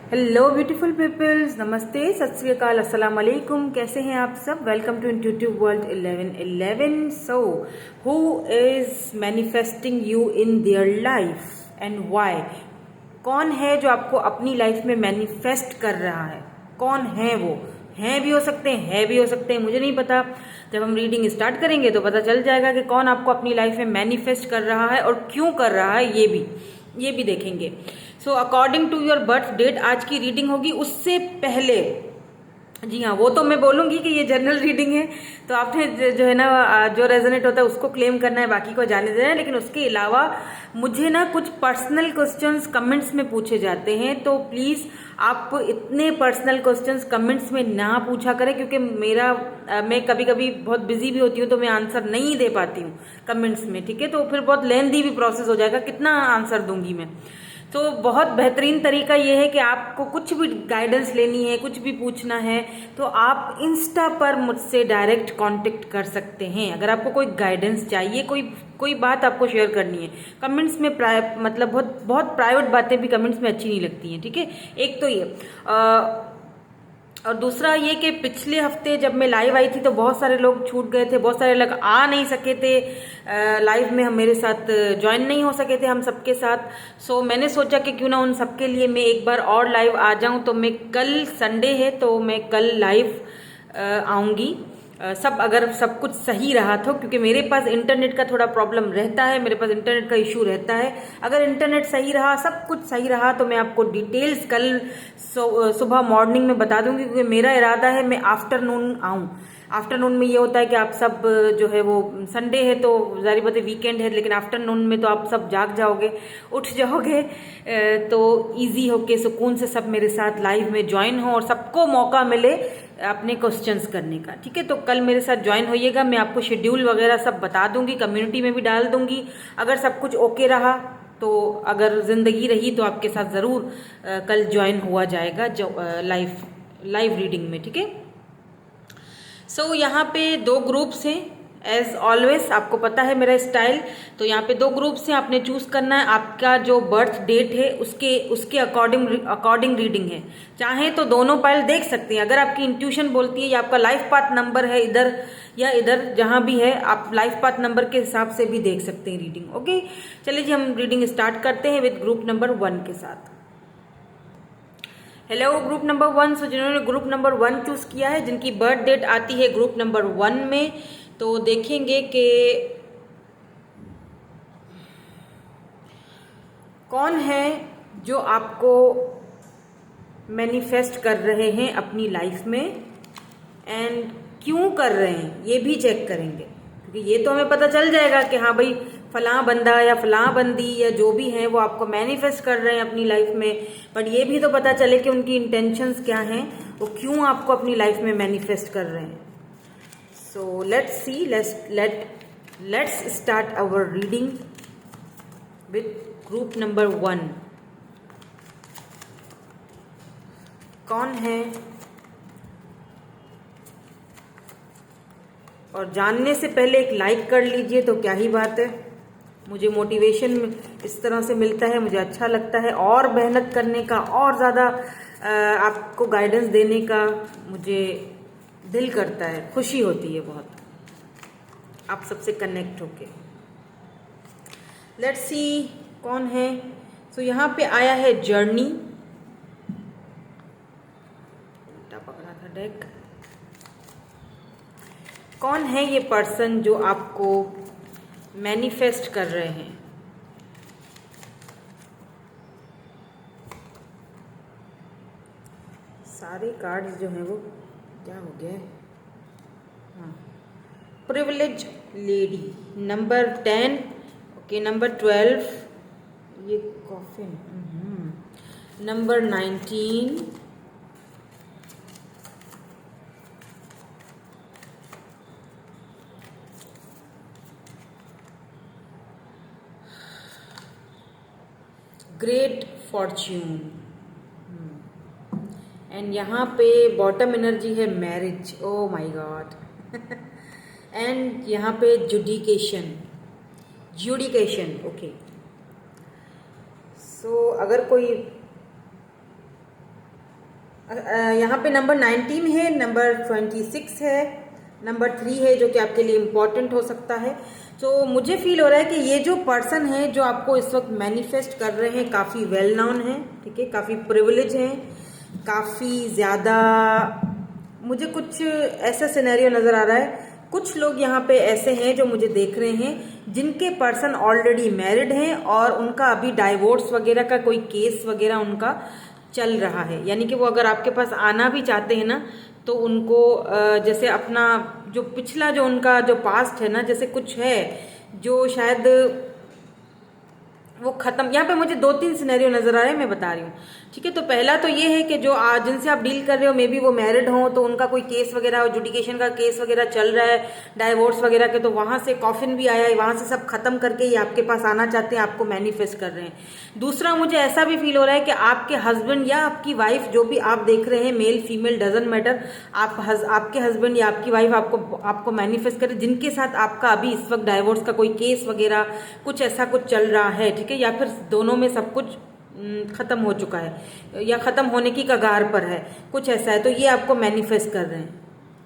Hello beautiful peoples, नमस्ते, सत श्री अकाल, अस्सलाम वालेकुम। कैसे हैं आप सब? Welcome to intuitive world 1111। So who is manifesting you in their life and why? कौन है जो आपको अपनी लाइफ में मैनिफेस्ट कर रहा है? कौन है वो? हैं भी हो सकते हैं, है भी हो सकते हैं, मुझे नहीं पता। जब हम रीडिंग स्टार्ट करेंगे तो पता चल जाएगा कि कौन आपको अपनी लाइफ में मैनिफेस्ट कर रहा है और क्यों कर रहा है, ये भी देखेंगे। So according to your birth date आज की रीडिंग होगी। उससे पहले, जी हाँ, वो तो मैं बोलूंगी कि ये जनरल रीडिंग है, तो आपने जो है ना, जो रेजोनेट होता है उसको क्लेम करना है, बाकी को जाने देना है। लेकिन उसके अलावा मुझे ना कुछ पर्सनल क्वेश्चंस कमेंट्स में पूछे जाते हैं, तो प्लीज आप इतने पर्सनल क्वेश्चंस कमेंट्स में ना पूछा करें, क्योंकि मैं कभी कभी बहुत बिजी भी होती हूँ, तो मैं आंसर नहीं दे पाती हूँ कमेंट्स में, ठीक है? तो फिर बहुत लेंथी भी प्रोसेस हो जाएगा, कितना आंसर दूंगी मैं। तो बहुत बेहतरीन तरीका ये है कि आपको कुछ भी गाइडेंस लेनी है, कुछ भी पूछना है, तो आप इंस्टा पर मुझसे डायरेक्ट कांटेक्ट कर सकते हैं। अगर आपको कोई गाइडेंस चाहिए, कोई बात आपको शेयर करनी है, कमेंट्स में मतलब बहुत बहुत प्राइवेट बातें भी कमेंट्स में अच्छी नहीं लगती हैं, ठीक है? एक तो ये और दूसरा ये कि पिछले हफ्ते जब मैं लाइव आई थी तो बहुत सारे लोग छूट गए थे, बहुत सारे लोग आ नहीं सके थे लाइव में, हम मेरे साथ ज्वाइन नहीं हो सके थे हम सबके साथ। सो मैंने सोचा कि क्यों ना उन सबके लिए मैं एक बार और लाइव आ जाऊं। तो मैं कल, संडे है तो मैं कल लाइव आऊंगी। अगर सब कुछ सही रहा तो, क्योंकि मेरे पास इंटरनेट का थोड़ा प्रॉब्लम रहता है, मेरे पास इंटरनेट का इशू रहता है। अगर इंटरनेट सही रहा, सब कुछ सही रहा, तो मैं आपको डिटेल्स कल सुबह मॉर्निंग में बता दूंगी, क्योंकि मेरा इरादा है मैं आफ्टरनून आऊं। आफ्टरनून में ये होता है कि आप सब जो है वो, संडे है तो जारी बात है वीकेंड है, लेकिन आफ्टरनून में तो आप सब जाग जाओगे, उठ जाओगे, तो इजी होके सुकून से सब मेरे साथ लाइव में ज्वाइन हो और सबको मौका मिले अपने क्वेश्चंस करने का, ठीक है? तो कल मेरे साथ ज्वाइन होइएगा। मैं आपको शेड्यूल वगैरह सब बता दूंगी, कम्युनिटी में भी डाल दूंगी। अगर सब कुछ ओके रहा तो, अगर जिंदगी रही तो आपके साथ जरूर कल ज्वाइन हुआ जाएगा जो लाइव रीडिंग में, ठीक है? सो यहाँ पे दो ग्रुप्स हैं, एज ऑलवेज आपको पता है मेरा स्टाइल। तो यहाँ पे दो ग्रुप्स हैं, आपने चूज करना है। आपका जो बर्थ डेट है उसके अकॉर्डिंग रीडिंग है। चाहे तो दोनों पाइल देख सकते हैं। अगर आपकी इंट्यूशन बोलती है या आपका लाइफ पाथ नंबर है इधर या इधर, जहां भी है, आप लाइफ पाथ नंबर के हिसाब से भी देख सकते हैं रीडिंग। ओके, चलिए जी, हम रीडिंग स्टार्ट करते हैं विद ग्रुप नंबर 1 के साथ। Hello group number 1। सो जिन्होंने ग्रुप नंबर 1 चूज किया है, जिनकी बर्थ डेट आती है ग्रुप नंबर 1 में, तो देखेंगे कि कौन है जो आपको मैनिफेस्ट कर रहे हैं अपनी लाइफ में, एंड क्यों कर रहे हैं ये भी चेक करेंगे। क्योंकि ये तो हमें पता चल जाएगा कि हाँ भाई, फलां बंदा या फलां बंदी या जो भी है वो आपको मैनिफेस्ट कर रहे हैं अपनी लाइफ में, बट ये भी तो पता चले कि उनकी इंटेंशंस क्या हैं, वो क्यों आपको अपनी लाइफ में मैनिफेस्ट कर रहे हैं। So let's see, let's start our reading with group number 1। कौन है? और जानने से पहले एक लाइक कर लीजिए तो क्या ही बात है। मुझे मोटिवेशन इस तरह से मिलता है, मुझे अच्छा लगता है, और मेहनत करने का, और ज़्यादा आपको गाइडेंस देने का मुझे दिल करता है, खुशी होती है बहुत आप सबसे कनेक्ट होके। लेट्स सी कौन है। सो यहाँ पे आया है जर्नी। उल्टा पकड़ा था डेक। कौन है ये पर्सन जो आपको मैनिफेस्ट कर रहे हैं? सारे कार्ड्स जो हैं वो क्या हो गया है? हाँ, privilege lady number 10, okay, number 12, ये coffin, number 19, great Fortune, and यहाँ पे बॉटम एनर्जी है marriage, oh my God, and यहाँ पे जुडिकेशन, ओके। सो अगर कोई यहाँ पे नंबर 19 है, नंबर 26 है, नंबर 3 है जो कि आपके लिए इम्पोर्टेंट हो सकता है। तो मुझे फील हो रहा है कि ये जो पर्सन है जो आपको इस वक्त मैनिफेस्ट कर रहे हैं काफ़ी वेल नोन है, ठीक है, काफ़ी प्रिविलेज हैं, काफ़ी ज़्यादा मुझे कुछ ऐसा सिनेरियो नज़र आ रहा है। कुछ लोग यहाँ पे ऐसे हैं जो मुझे देख रहे हैं जिनके पर्सन ऑलरेडी मैरिड हैं और उनका अभी डाइवोर्स वगैरह का कोई केस वगैरह उनका चल रहा है, यानी कि वो अगर आपके पास आना भी चाहते हैं ना तो उनको जैसे अपना जो पिछला जो उनका जो पास्ट है ना, जैसे कुछ है जो शायद वो खत्म। यहाँ पे मुझे 2-3 सिनेरियो नजर आ रहे हैं, मैं बता रही हूँ, ठीक है। तो पहला तो ये है कि जो जिनसे आप डील कर रहे हो मे बी वो मैरिड हो, तो उनका कोई केस वगैरह जुडिकेशन का केस वगैरह चल रहा है, डाइवोर्स वगैरह के, तो वहां से कॉफिन भी आया है, वहां से सब खत्म करके ये आपके पास आना चाहते हैं, आपको मैनिफेस्ट कर रहे हैं। दूसरा मुझे ऐसा भी फील हो रहा है कि आपके हस्बैंड या आपकी वाइफ, जो भी आप देख रहे हैं, मेल फीमेल डजंट मैटर, आपके हस्बैंड या आपकी वाइफ आपको मैनिफेस्ट करे, जिनके साथ आपका अभी इस वक्त डाइवोर्स का कोई केस वगैरह कुछ ऐसा कुछ चल रहा है, ठीक है, या फिर दोनों में सब कुछ खत्म हो चुका है या खत्म होने की कगार पर है, कुछ ऐसा है, तो ये आपको मैनिफेस्ट कर रहे हैं,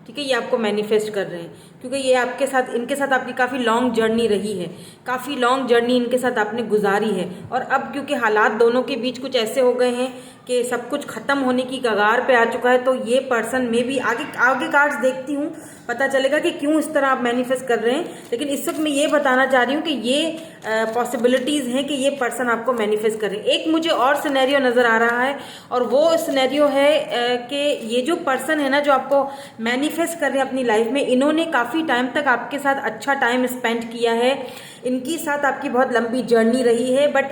ठीक है, ये आपको मैनिफेस्ट कर रहे हैं क्योंकि ये आपके साथ, इनके साथ आपकी काफ़ी लॉन्ग जर्नी रही है, काफ़ी लॉन्ग जर्नी इनके साथ आपने गुजारी है, और अब क्योंकि हालात दोनों के बीच कुछ ऐसे हो गए हैं कि सब कुछ खत्म होने की कगार पे आ चुका है, तो ये पर्सन में भी आगे आगे कार्ड्स देखती हूँ, पता चलेगा कि क्यों इस तरह आप मैनिफेस्ट कर रहे हैं। लेकिन इस वक्त मैं ये बताना चाह रही हूँ कि ये पॉसिबिलिटीज़ हैं कि ये पर्सन आपको मैनिफेस्ट कर रहे हैं। एक मुझे और सिनेरियो नज़र आ रहा है, और वो सिनेरियो है कि ये जो पर्सन है ना जो आपको मैनिफेस्ट कर रहे हैं अपनी लाइफ में, इन्होंने काफ़ी टाइम तक आपके साथ अच्छा टाइम स्पेंड किया है, इनकी साथ आपकी बहुत लंबी जर्नी रही है, बट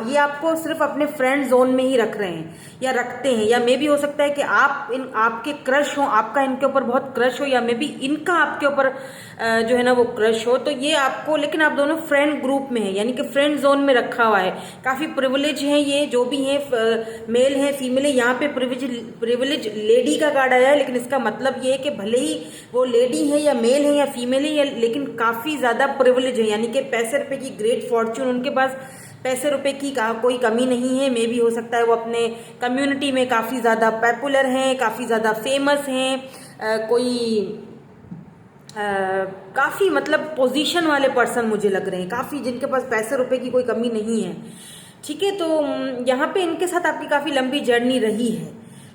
ये आपको सिर्फ अपने फ्रेंड जोन में ही रख रहे हैं या रखते हैं, या मे भी हो सकता है कि आपके क्रश हो, आपका इनके ऊपर बहुत क्रश हो, या मे बी इनका आपके ऊपर जो है ना वो क्रश हो, तो ये आपको, लेकिन आप दोनों फ्रेंड ग्रुप में है, यानी कि फ्रेंड जोन में रखा हुआ है, काफ़ी प्रिविलेज हैं ये जो भी हैं, मेल है फीमेल है। यहाँ पे प्रिविलेज लेडी का कार्ड आया है, लेकिन इसका मतलब ये है कि भले ही वो लेडी है या मेल है या फीमेल है, लेकिन काफ़ी ज़्यादा प्रिविलेज है, यानी कि पैसे रुपए की ग्रेट फॉर्च्यून, उनके पास पैसे रुपए की कोई कमी नहीं है। मे भी हो सकता है वो अपने कम्युनिटी में काफ़ी ज़्यादा पॉपुलर हैं, काफ़ी ज़्यादा फेमस हैं, कोई काफ़ी मतलब पोजीशन वाले पर्सन मुझे लग रहे हैं, काफ़ी जिनके पास पैसे रुपए की कोई कमी नहीं है, ठीक है। तो यहाँ पे इनके साथ आपकी काफ़ी लंबी जर्नी रही है,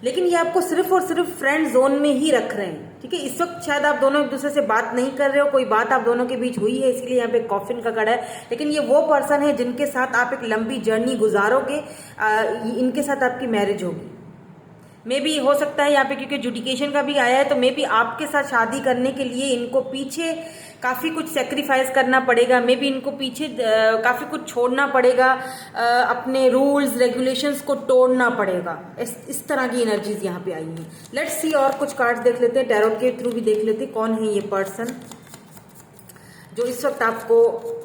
लेकिन ये आपको सिर्फ और सिर्फ फ्रेंड जोन में ही रख रहे हैं, ठीक है। इस वक्त शायद आप दोनों एक दूसरे से बात नहीं कर रहे हो, कोई बात आप दोनों के बीच हुई है, इसलिए यहाँ पे कॉफिन का कड़ा है, लेकिन ये वो पर्सन है जिनके साथ आप एक लंबी जर्नी गुजारोगे, इनके साथ आपकी मैरिज होगी। मे बी हो सकता है यहाँ पे क्योंकि जुडिकेशन का भी आया है, तो मे बी आपके साथ शादी करने के लिए इनको पीछे काफ़ी कुछ सेक्रीफाइस करना पड़ेगा, मे बी इनको पीछे काफ़ी कुछ छोड़ना पड़ेगा, अपने रूल्स रेगुलेशंस को तोड़ना पड़ेगा, इस तरह की एनर्जीज यहाँ पे आई हैं। लेट्स सी, और कुछ कार्ड्स देख लेते हैं, टैरोट के थ्रू भी देख लेते हैं कौन है ये पर्सन जो इस वक्त आपको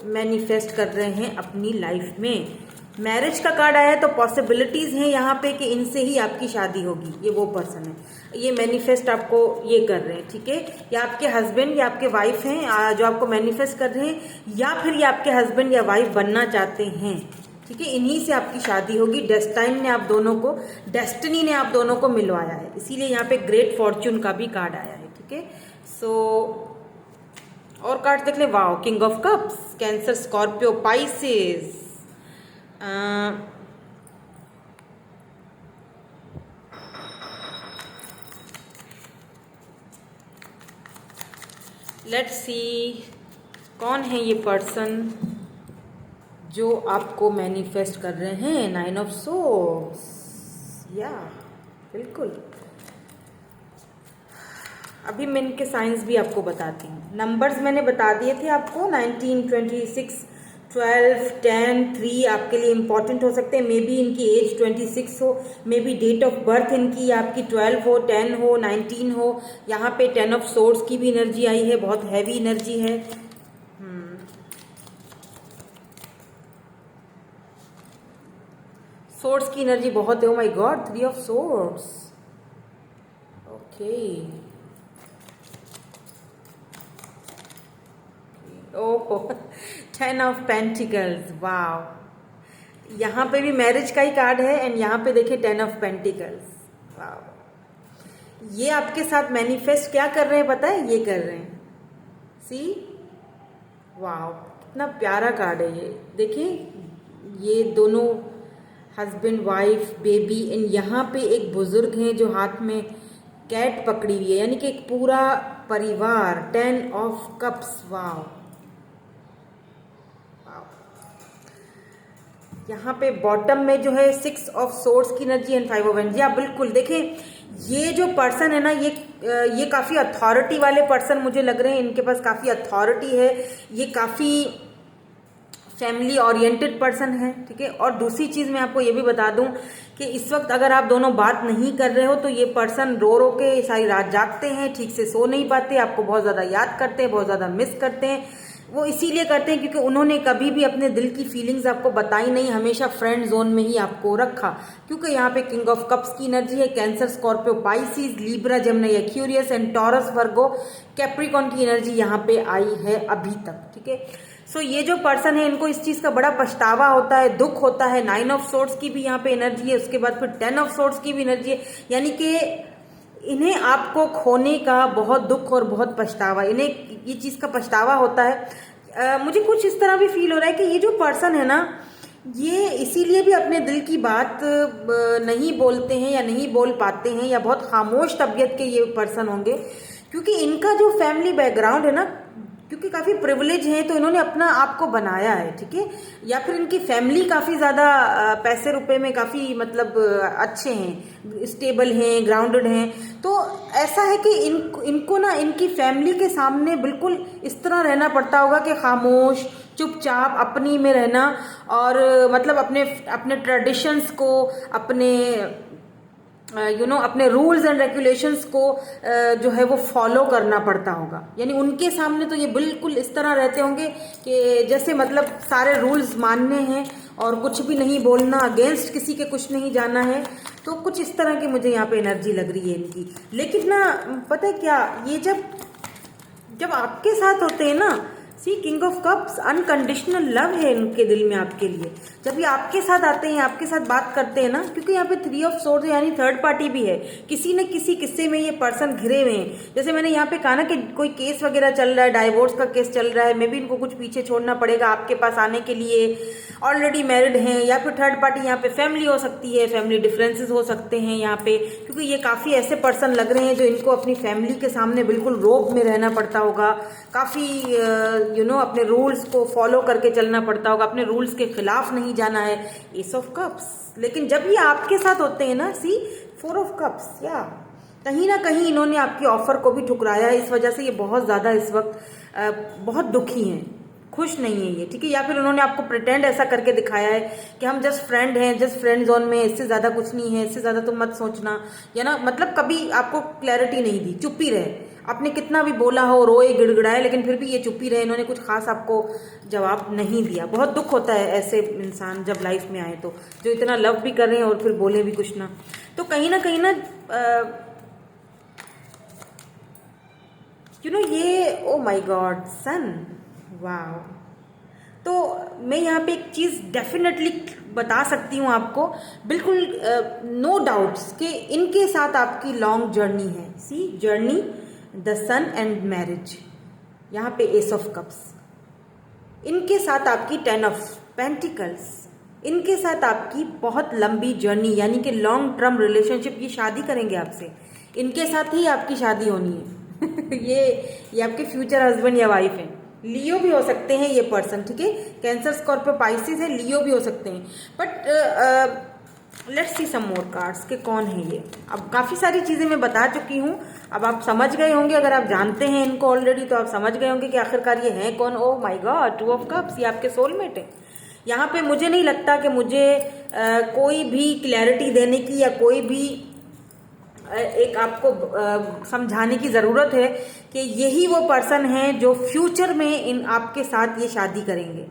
मैनिफेस्ट कर रहे हैं अपनी लाइफ में। मैरिज का कार्ड आया है, तो पॉसिबिलिटीज हैं यहाँ पे कि इनसे ही आपकी शादी होगी, ये वो पर्सन है, ये मैनिफेस्ट आपको ये कर रहे हैं, ठीक है। या आपके हस्बैंड या आपके वाइफ हैं जो आपको मैनिफेस्ट कर रहे हैं, या फिर ये आपके हस्बैंड या वाइफ बनना चाहते हैं, ठीक है। इन्हीं से आपकी शादी होगी, डेस्टिनी ने आप दोनों को मिलवाया है, इसीलिए यहाँ पे ग्रेट फॉर्च्यून का भी कार्ड आया है, ठीक है। सो और कार्ड देख ले, wow, king of cups, cancer, Scorpio, Pisces, let's see कौन है ये पर्सन जो आपको मैनिफेस्ट कर रहे हैं। 9 ऑफ सोर्ड्स, या बिल्कुल, अभी मैं इनके साइंस भी आपको बताती हूँ। नंबर्स मैंने बता दिए थे आपको, 19, 26, 12, 10, 3 आपके लिए इंपॉर्टेंट हो सकते हैं। मे बी इनकी एज 26 हो, maybe date of birth इनकी आपकी 12 हो, 10 हो, 19 हो। यहाँ पे 10 ऑफ सोर्ड्स की भी एनर्जी आई है, बहुत हैवी एनर्जी है। सोर्ड्स की एनर्जी बहुत है, oh my God, 3 of swords, okay, ओहो, 10 ऑफ पेंटिकल्स, वाव। यहाँ पे भी मैरिज का ही कार्ड है, एंड यहाँ पे देखिए 10 ऑफ पेंटिकल्स, वाव। ये आपके साथ मैनिफेस्ट क्या कर रहे हैं पता है? ये कर रहे हैं, सी, वाओ, कितना प्यारा कार्ड है ये। देखिए ये दोनों हस्बैंड वाइफ बेबी, एंड यहाँ पे एक बुजुर्ग हैं जो हाथ में कैट पकड़ी हुई है, यानी कि एक पूरा परिवार। 10 ऑफ कप्स, वाओ। यहाँ पे बॉटम में जो है 6 ऑफ सोर्ड्स की एनर्जी एंड 5 ऑफ एनर्जी। आप बिल्कुल देखें, ये जो पर्सन है ना, ये काफ़ी अथॉरिटी वाले पर्सन मुझे लग रहे हैं। इनके पास काफ़ी अथॉरिटी है, ये काफ़ी फैमिली ओरिएंटेड पर्सन है, ठीक है। और दूसरी चीज़ मैं आपको ये भी बता दूं कि इस वक्त अगर आप दोनों बात नहीं कर रहे हो तो ये पर्सन रो रो के सारी रात जागते हैं, ठीक से सो नहीं पाते, आपको बहुत ज़्यादा याद करते हैं, बहुत ज़्यादा मिस करते हैं। वो इसीलिए करते हैं क्योंकि उन्होंने कभी भी अपने दिल की फीलिंग्स आपको बताई नहीं, हमेशा फ्रेंड जोन में ही आपको रखा। क्योंकि यहाँ पे किंग ऑफ कप्स की एनर्जी है, cancer, Scorpio, Pisces, Libra, Gemini, Aquarius and taurus, Virgo, Capricorn की एनर्जी यहाँ पे आई है अभी तक, ठीक है। सो ये जो पर्सन है इनको इस चीज का बड़ा पछतावा होता है, दुख होता है। 9 ऑफ सोर्ड्स की भी यहाँ पे एनर्जी है, उसके बाद फिर 10 ऑफ सोर्ड्स की भी एनर्जी है, यानी कि इन्हें आपको खोने का बहुत दुख और बहुत पछतावा, इन्हें ये चीज का पछतावा होता है। मुझे कुछ इस तरह भी फील हो रहा है कि ये जो पर्सन है ना, ये इसीलिए भी अपने दिल की बात नहीं बोलते हैं या नहीं बोल पाते हैं, या बहुत खामोश तबीयत के ये पर्सन होंगे, क्योंकि इनका जो फैमिली बैकग्राउंड है ना, क्योंकि काफ़ी प्रिविलेज हैं तो इन्होंने अपना आप को बनाया है, ठीक है। या फिर इनकी फैमिली काफ़ी ज़्यादा पैसे रुपए में काफ़ी मतलब अच्छे हैं, स्टेबल हैं, ग्राउंडेड हैं। तो ऐसा है कि इनको ना इनकी फैमिली के सामने बिल्कुल इस तरह रहना पड़ता होगा कि खामोश, चुपचाप, अपनी में रहना, और मतलब अपने अपने ट्रेडिशंस को, अपने अपने रूल्स एंड रेगुलेशंस को जो है वो फॉलो करना पड़ता होगा। यानी उनके सामने तो ये बिल्कुल इस तरह रहते होंगे कि जैसे मतलब सारे रूल्स मानने हैं और कुछ भी नहीं बोलना, अगेंस्ट किसी के कुछ नहीं जाना है। तो कुछ इस तरह की मुझे यहाँ पे एनर्जी लग रही है इनकी। लेकिन ना पता है क्या, ये जब आपके साथ होते हैं ना, see, king of cups, unconditional love है इनके दिल में आपके लिए। जब ये आपके साथ आते हैं, आपके साथ बात करते हैं ना, क्योंकि यहाँ पे 3 ऑफ सोर्ड्स यानी थर्ड पार्टी भी है, किसी न किसी किस्से में ये पर्सन घिरे हुए हैं। जैसे मैंने यहाँ पे कहा ना कि कोई केस वगैरह चल रहा है, डाइवोर्स का केस चल रहा है, मे बी इनको कुछ पीछे छोड़ना पड़ेगा आपके पास आने के लिए, ऑलरेडी मैरिड हैं, या फिर थर्ड पार्टी यहाँ पे फैमिली हो सकती है, फैमिली डिफरेंसेस हो सकते हैं यहाँ पे, क्योंकि ये काफ़ी ऐसे पर्सन लग रहे हैं जो इनको अपनी फैमिली के सामने बिल्कुल रोब में रहना पड़ता होगा, काफ़ी अपने रूल्स को फॉलो करके चलना पड़ता होगा, अपने रूल्स के खिलाफ नहीं जाना है। S of cups. लेकिन जब ये आपके साथ होते हैं ना, सी, 4 ऑफ कप्स, या कहीं ना कहीं इन्होंने आपके ऑफर को भी ठुकराया है। इस वजह से ये बहुत ज़्यादा इस वक्त बहुत दुखी हैं, खुश नहीं है ये, ठीक है। या फिर उन्होंने आपको प्रिटेंड ऐसा करके दिखाया है कि हम जस्ट फ्रेंड हैं, जस्ट फ्रेंड जोन में, इससे ज़्यादा कुछ नहीं है, इससे ज़्यादा तुम मत सोचना, या ना, मतलब कभी आपको क्लैरिटी नहीं दी, चुप ही रहे। आपने कितना भी बोला हो, रोए, गिड़गिड़ाए, लेकिन फिर भी ये चुप ही रहे, इन्होंने कुछ खास आपको जवाब नहीं दिया। बहुत दुख होता है ऐसे इंसान जब लाइफ में आए तो, जो इतना लव भी कर रहे हैं और फिर बोले भी कुछ ना। तो कहीं ना ये, ओ माय गॉड, सन, वाह। तो मैं यहाँ पे एक चीज़ डेफिनेटली बता सकती हूँ आपको, बिल्कुल नो डाउट्स, कि इनके साथ आपकी लॉन्ग जर्नी है। See, journey, the sun and marriage, यहाँ पे एस ऑफ कप्स, इनके साथ आपकी 10 ऑफ पेंटिकल्स, इनके साथ आपकी बहुत लंबी जर्नी, यानी कि लॉन्ग टर्म रिलेशनशिप, ये शादी करेंगे आपसे, इनके साथ ही आपकी शादी होनी है। ये आपके फ्यूचर हस्बैंड या वाइफ हैं। लियो भी हो सकते हैं ये पर्सन, ठीक है। कैंसर, स्कॉर्पियो, पाइसिस है, लियो भी हो सकते हैं। But let's see some more cards के कौन है ये। अब काफ़ी सारी चीज़ें मैं बता चुकी हूँ, अब आप समझ गए होंगे। अगर आप जानते हैं इनको ऑलरेडी तो आप समझ गए होंगे कि आखिरकार ये हैं कौन। Oh my God, 2 of cups, ये आपके सोलमेट है। यहाँ पे मुझे नहीं लगता कि मुझे कोई भी क्लैरिटी देने की या कोई भी एक आपको समझाने की ज़रूरत है कि यही वो पर्सन है जो फ्यूचर में इन आपके साथ ये शादी करेंगे।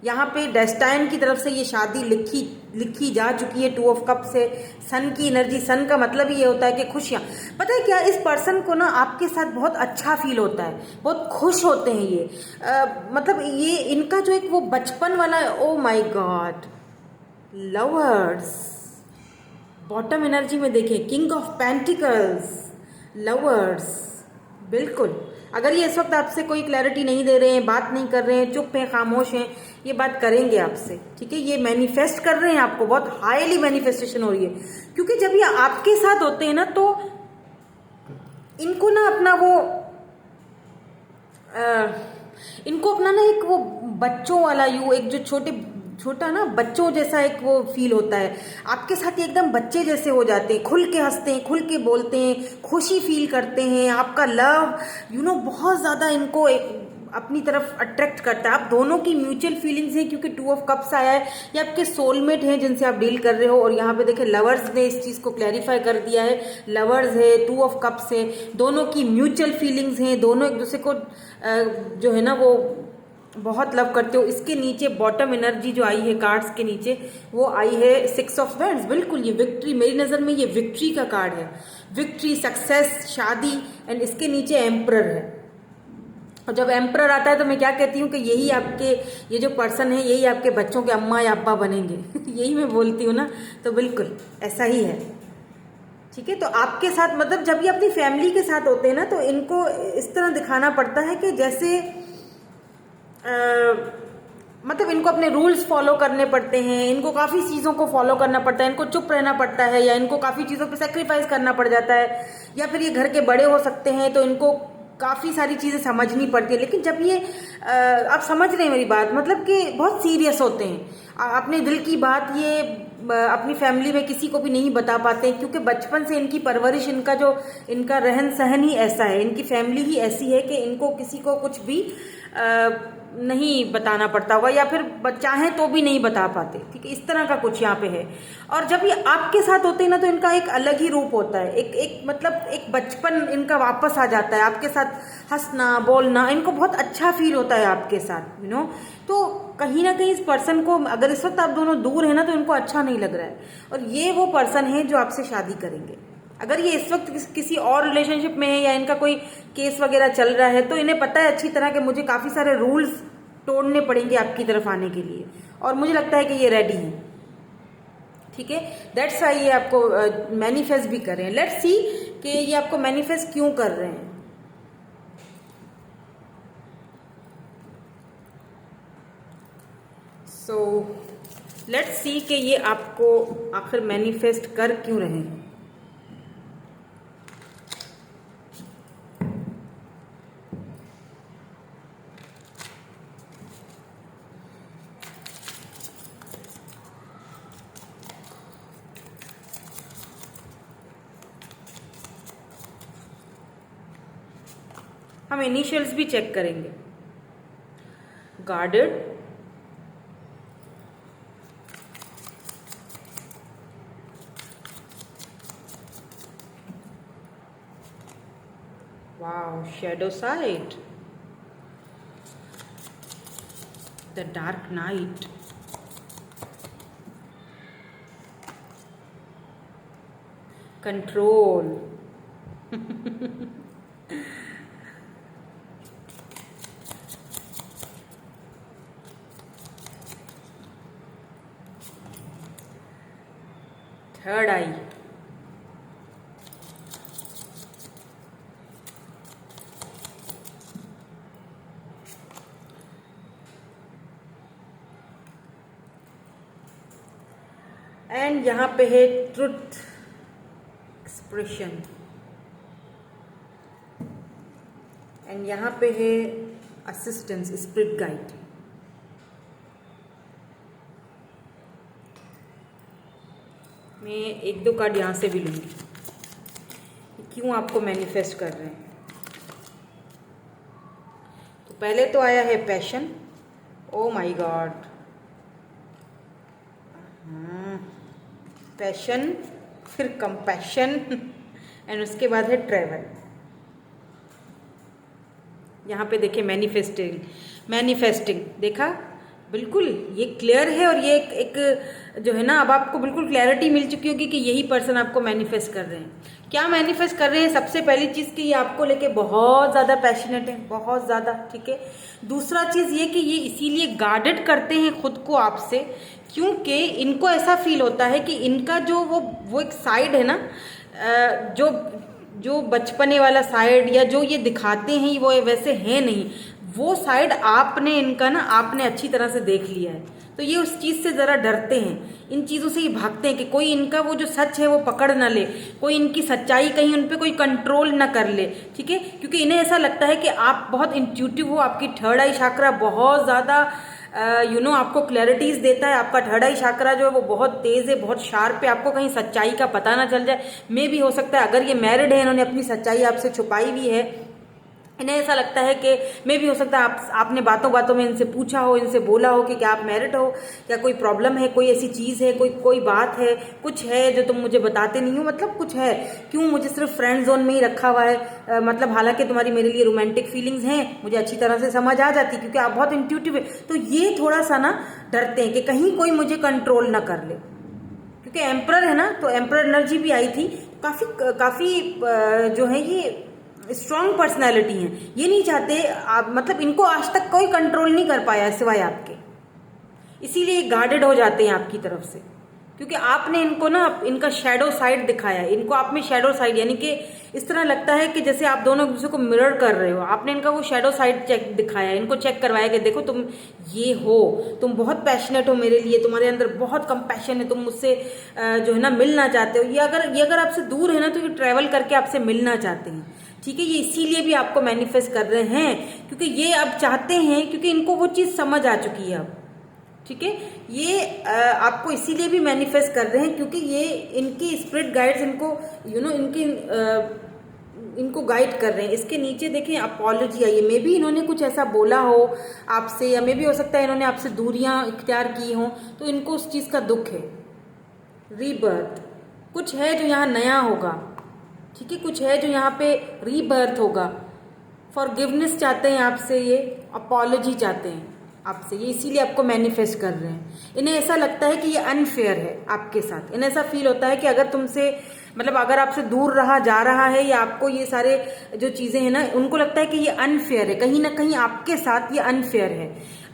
यहाँ पे डेस्टाइन की तरफ से ये शादी लिखी जा चुकी है। 2 ऑफ कप से सन की एनर्जी, सन का मतलब ये होता है कि खुशियाँ। पता है क्या, इस पर्सन को ना आपके साथ बहुत अच्छा फील होता है, बहुत खुश होते हैं ये। मतलब ये इनका जो एक वो बचपन वाला, oh my God, lovers, bottom energy में देखें, किंग ऑफ पेंटिकल्स, लवर्स, बिल्कुल। अगर ये इस वक्त आपसे कोई क्लैरिटी नहीं दे रहे हैं, बात नहीं कर रहे हैं, चुप हैं, खामोश हैं, ये बात करेंगे आपसे, ठीक है। ये मैनिफेस्ट कर रहे हैं आपको, बहुत हाईली मैनिफेस्टेशन हो रही है, क्योंकि जब ये आपके साथ होते हैं ना तो इनको ना अपना वो इनको अपना ना एक वो बच्चों वाला एक जो छोटा ना बच्चों जैसा एक वो फील होता है आपके साथ। ये एकदम बच्चे जैसे हो जाते हैं, खुल के हंसते हैं, खुल के बोलते हैं, खुशी फील करते हैं, आपका लव बहुत ज़्यादा इनको अपनी तरफ अट्रैक्ट करता है। आप दोनों की म्यूचुअल फीलिंग्स हैं, क्योंकि 2 ऑफ कप्स आया है, ये आपके सोलमेट हैं जिनसे आप डील कर रहे हो। और यहाँ पे देखें लवर्स ने इस चीज़ को क्लैरिफाई कर दिया है, लवर्स है, 2 ऑफ कप्स है, दोनों की म्यूचुअल फीलिंग्स हैं, दोनों एक दूसरे को जो है ना वो बहुत लव करते हो। इसके नीचे बॉटम एनर्जी जो आई है कार्ड्स के नीचे, वो आई है 6 ऑफ वैंड्स। बिल्कुल ये विक्ट्री, मेरी नज़र में ये विक्ट्री का कार्ड है, विक्ट्री, सक्सेस, शादी। एंड इसके नीचे एम्परर है। और जब एम्परर आता है तो मैं क्या कहती हूँ कि यही आपके ये जो पर्सन है यही आपके बच्चों के अम्मा या अब्बा बनेंगे यही मैं बोलती हूँ ना, तो बिल्कुल ऐसा ही है, ठीक है। तो आपके साथ मतलब जब ये अपनी फैमिली के साथ होते हैं ना तो इनको इस तरह दिखाना पड़ता है कि जैसे मतलब इनको अपने रूल्स फॉलो करने पड़ते हैं, इनको काफ़ी चीज़ों को फॉलो करना पड़ता है, इनको चुप रहना पड़ता है, या इनको काफ़ी चीज़ों पे सेक्रीफाइस करना पड़ जाता है, या फिर ये घर के बड़े हो सकते हैं तो इनको काफ़ी सारी चीज़ें समझनी पड़ती है। लेकिन जब ये आप समझ रहे हैं मेरी बात, मतलब कि बहुत सीरियस होते हैं, अपने दिल की बात ये अपनी फैमिली में किसी को भी नहीं बता पाते, क्योंकि बचपन से इनकी परवरिश, इनका रहन सहन ही ऐसा है, इनकी फैमिली ही ऐसी है कि इनको किसी को कुछ भी नहीं बताना पड़ता होगा, या फिर चाहें तो भी नहीं बता पाते, ठीक है। इस तरह का कुछ यहाँ पे है। और जब ये आपके साथ होते हैं ना तो इनका एक अलग ही रूप होता है, एक मतलब एक बचपन इनका वापस आ जाता है, आपके साथ हंसना बोलना, इनको बहुत अच्छा फील होता है आपके साथ, तो कहीं ना कहीं इस पर्सन को, अगर इस वक्त आप दोनों दूर है ना तो इनको अच्छा नहीं लग रहा है। और ये वो पर्सन है जो आपसे शादी करेंगे। अगर ये इस वक्त किसी और रिलेशनशिप में है या इनका कोई केस वगैरह चल रहा है तो इन्हें पता है अच्छी तरह के मुझे काफ़ी सारे रूल्स तोड़ने पड़ेंगे आपकी तरफ आने के लिए, और मुझे लगता है कि ये रेडी है, ठीक है। दैट्स वाई ये आपको मैनिफेस्ट भी कर रहे हैं। लेट्स सी कि ये आपको मैनिफेस्ट क्यों कर रहे हैं। सो लेट्स सी कि ये आपको आखिर मैनिफेस्ट कर क्यों रहे हैं। हम इनिशियल्स भी चेक करेंगे। Guarded, wow, shadow side, the dark night, control third I, and यहां पे है ट्रुथ एक्सप्रेशन, एंड यहां पे है असिस्टेंस, स्पिरिट गाइड। मैं 1-2 कार्ड यहाँ से भी लूँगी, क्यों आपको मैनिफेस्ट कर रहे हैं। तो पहले तो आया है passion, oh my God, passion, फिर कंपैशन, एंड उसके बाद है ट्रैवल। यहाँ पे देखिए मैनिफेस्टिंग देखा, बिल्कुल ये क्लियर है। और ये एक जो है ना, अब आपको बिल्कुल क्लैरिटी मिल चुकी होगी कि यही पर्सन आपको मैनिफेस्ट कर रहे हैं। क्या मैनिफेस्ट कर रहे हैं? सबसे पहली चीज़ कि ये आपको लेके बहुत ज़्यादा पैशनेट है, बहुत ज़्यादा, ठीक है। दूसरा चीज़ ये कि ये इसीलिए गार्डेड करते हैं खुद को आपसे, क्योंकि इनको ऐसा फील होता है कि इनका जो वो एक साइड है ना, जो जो बचपने वाला साइड या जो ये दिखाते हैं वो वैसे है नहीं, वो साइड आपने इनका ना आपने अच्छी तरह से देख लिया है। तो ये उस चीज़ से ज़रा डरते हैं, इन चीज़ों से ये भागते हैं कि कोई इनका वो जो सच है वो पकड़ ना ले, कोई इनकी सच्चाई कहीं उन पे कोई कंट्रोल ना कर ले, ठीक है। क्योंकि इन्हें ऐसा लगता है कि आप बहुत इंट्यूटिव हो, आपकी थर्ड आई चक्रा बहुत ज़्यादा आपको क्लैरिटीज देता है, आपका थर्ड आई चक्रा जो है वो बहुत तेज है, बहुत शार्प है, आपको कहीं सच्चाई का पता ना चल जाए। मे भी हो सकता है अगर ये मैरिड है, इन्होंने अपनी सच्चाई आपसे छुपाई हुई है, इन्हें ऐसा लगता है कि मे भी हो सकता है आपने बातों बातों में इनसे पूछा हो, इनसे बोला हो कि क्या आप मैरिड हो, क्या कोई प्रॉब्लम है, कोई ऐसी चीज़ है, कोई बात है, कुछ है जो तुम मुझे बताते नहीं हो, मतलब कुछ है, क्यों मुझे सिर्फ फ्रेंड जोन में ही रखा हुआ है। मतलब हालांकि तुम्हारी मेरे लिए रोमांटिक फीलिंग्स हैं, मुझे अच्छी तरह से समझ आ जाती क्योंकि आप बहुत इंट्यूटिव है। तो ये थोड़ा सा ना डरते हैं कि कहीं कोई मुझे कंट्रोल ना कर ले, क्योंकि एम्परर है ना, तो एम्परर एनर्जी भी आई थी। काफ़ी जो है ये स्ट्रॉन्ग पर्सनैलिटी है, ये नहीं चाहते आप, मतलब इनको आज तक कोई कंट्रोल नहीं कर पाया सिवाय आपके, इसीलिए गार्डेड हो जाते हैं आपकी तरफ से, क्योंकि आपने इनको ना इनका शैडो साइड दिखाया है। इनको आप में शैडो साइड यानी कि इस तरह लगता है कि जैसे आप दोनों एक दूसरे को मिरर कर रहे हो, आपने इनका वो शैडो साइड चेक दिखाया, इनको चेक करवाया कि देखो तुम ये हो, तुम बहुत पैशनेट हो मेरे लिए, तुम्हारे अंदर बहुत कंपैशन है, तुम मुझसे जो है ना मिलना चाहते हो। ये अगर आपसे दूर है ना तो ये ट्रैवल करके आपसे मिलना चाहते हैं, ठीक है। ये इसीलिए भी आपको मैनिफेस्ट कर रहे हैं क्योंकि ये अब चाहते हैं, क्योंकि इनको वो चीज़ समझ आ चुकी है अब, ठीक है। ये आपको इसीलिए भी मैनिफेस्ट कर रहे हैं क्योंकि ये इनकी स्पिरिट गाइड्स इनको इनको गाइड कर रहे हैं। इसके नीचे देखें अपॉलॉजी आई है, मे बी इन्होंने कुछ ऐसा बोला हो आपसे, या मे बी हो सकता है इन्होंने आपसे दूरियां इख्तियार की हों, तो इनको उस चीज़ का दुख है। रीबर्थ कुछ है जो यहाँ नया होगा, ठीक है, कुछ है जो यहाँ पे रीबर्थ होगा। फॉरगिवनेस चाहते हैं आपसे, ये अपॉलॉजी चाहते हैं आपसे, ये इसीलिए आपको मैनिफेस्ट कर रहे हैं। इन्हें ऐसा लगता है कि ये अनफेयर है आपके साथ, इन्हें ऐसा फील होता है कि अगर तुमसे मतलब अगर आपसे दूर रहा जा रहा है या आपको ये सारे जो चीज़ें हैं ना, उनको लगता है कि ये अनफेयर है, कहीं ना कहीं आपके साथ ये अनफेयर है,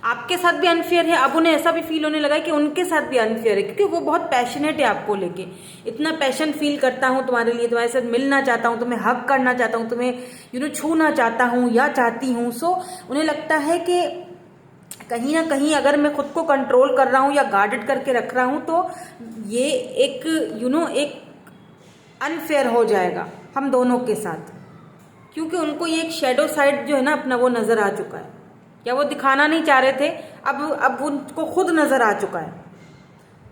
आपके साथ भी अनफेयर है। अब उन्हें ऐसा भी फील होने लगा है कि उनके साथ भी अनफेयर है, क्योंकि वो बहुत पैशनेट है आपको लेके, इतना पैशन फील करता हूँ तुम्हारे लिए, तुम्हारे साथ मिलना चाहता हूँ, तुम्हें हग करना चाहता हूँ, तुम्हें छूना चाहता हूँ या चाहती हूँ। सो उन्हें लगता है कि कहीं ना कहीं अगर मैं खुद को कंट्रोल कर रहा हूँ या गार्डेड करके रख रहा हूँ तो ये एक एक अनफेयर हो जाएगा हम दोनों के साथ, क्योंकि उनको ये एक शेडो साइड जो है ना अपना वो नजर आ चुका है, या वो दिखाना नहीं चाह रहे थे, अब उनको खुद नजर आ चुका है,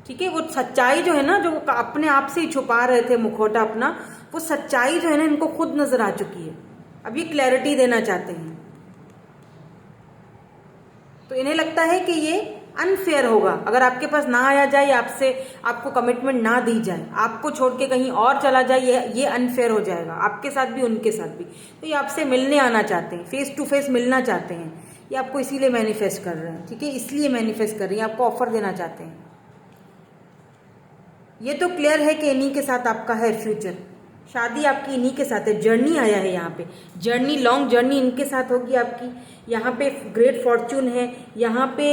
ठीक है। वो सच्चाई जो है ना, जो अपने आप से ही छुपा रहे थे मुखौटा अपना, वो सच्चाई जो है ना इनको खुद नजर आ चुकी है, अब ये क्लैरिटी देना चाहते हैं। तो इन्हें लगता है कि ये अनफेयर होगा अगर आपके पास ना आया जाए या आपसे आपको कमिटमेंट ना दी जाए, आपको छोड़ के कहीं और चला जाए, ये अनफेयर हो जाएगा आपके साथ भी उनके साथ भी। तो ये आपसे मिलने आना चाहते हैं, फेस टू फेस मिलना चाहते हैं, ये आपको इसीलिए मैनिफेस्ट कर रहे हैं, ठीक है, इसलिए मैनिफेस्ट कर रही हैं, आपको ऑफर देना चाहते हैं। ये तो क्लियर है कि इन्हीं के साथ आपका है फ्यूचर, शादी आपकी इन्हीं के साथ है, जर्नी आया है यहाँ पे, जर्नी लॉन्ग जर्नी इनके साथ होगी आपकी। यहाँ पे ग्रेट फॉर्च्यून है, यहाँ पे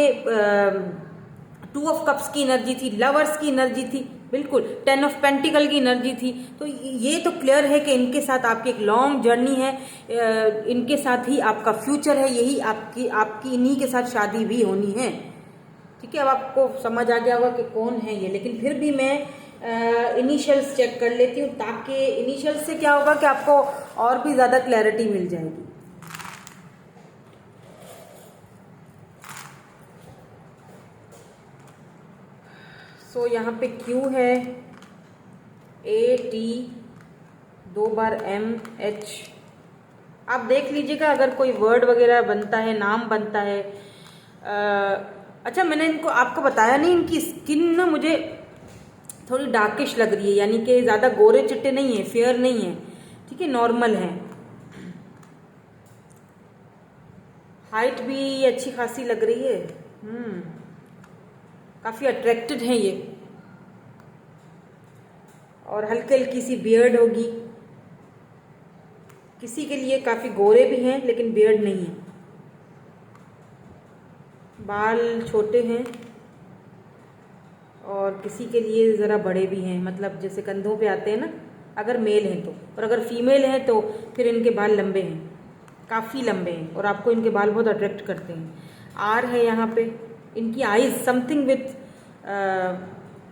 2 ऑफ कप्स की एनर्जी थी, लवर्स की एनर्जी थी, बिल्कुल 10 ऑफ पेंटिकल की एनर्जी थी। तो ये तो क्लियर है कि इनके साथ आपकी एक लॉन्ग जर्नी है, इनके साथ ही आपका फ्यूचर है, यही आपकी इन्हीं के साथ शादी भी होनी है, ठीक है। अब आपको समझ आ गया होगा कि कौन है ये, लेकिन फिर भी मैं इनिशियल्स चेक कर लेती हूँ, ताकि इनिशियल्स से क्या होगा कि आपको और भी ज़्यादा क्लैरिटी मिल जाएगी। सो यहाँ पे Q है, AT 2 बार MH। आप देख लीजिएगा अगर कोई वर्ड वगैरह बनता है, नाम बनता है। अच्छा, मैंने इनको आपको बताया नहीं, इनकी स्किन ना मुझे थोड़ी डार्किश लग रही है, यानी कि ज़्यादा गोरे चिट्टे नहीं है, फेयर नहीं है, ठीक है, नॉर्मल है। हाइट भी अच्छी खासी लग रही है, काफ़ी अट्रैक्टेड हैं ये, और हल्की हल्की सी बियर्ड होगी, किसी के लिए काफ़ी गोरे भी हैं लेकिन बियर्ड नहीं है, बाल छोटे हैं, और किसी के लिए ज़रा बड़े भी हैं, मतलब जैसे कंधों पे आते हैं ना अगर मेल हैं तो, और अगर फीमेल हैं तो फिर इनके बाल लंबे हैं, काफ़ी लंबे हैं, और आपको इनके बाल बहुत अट्रैक्ट करते हैं। आर है यहाँ पे, इनकी eyes something with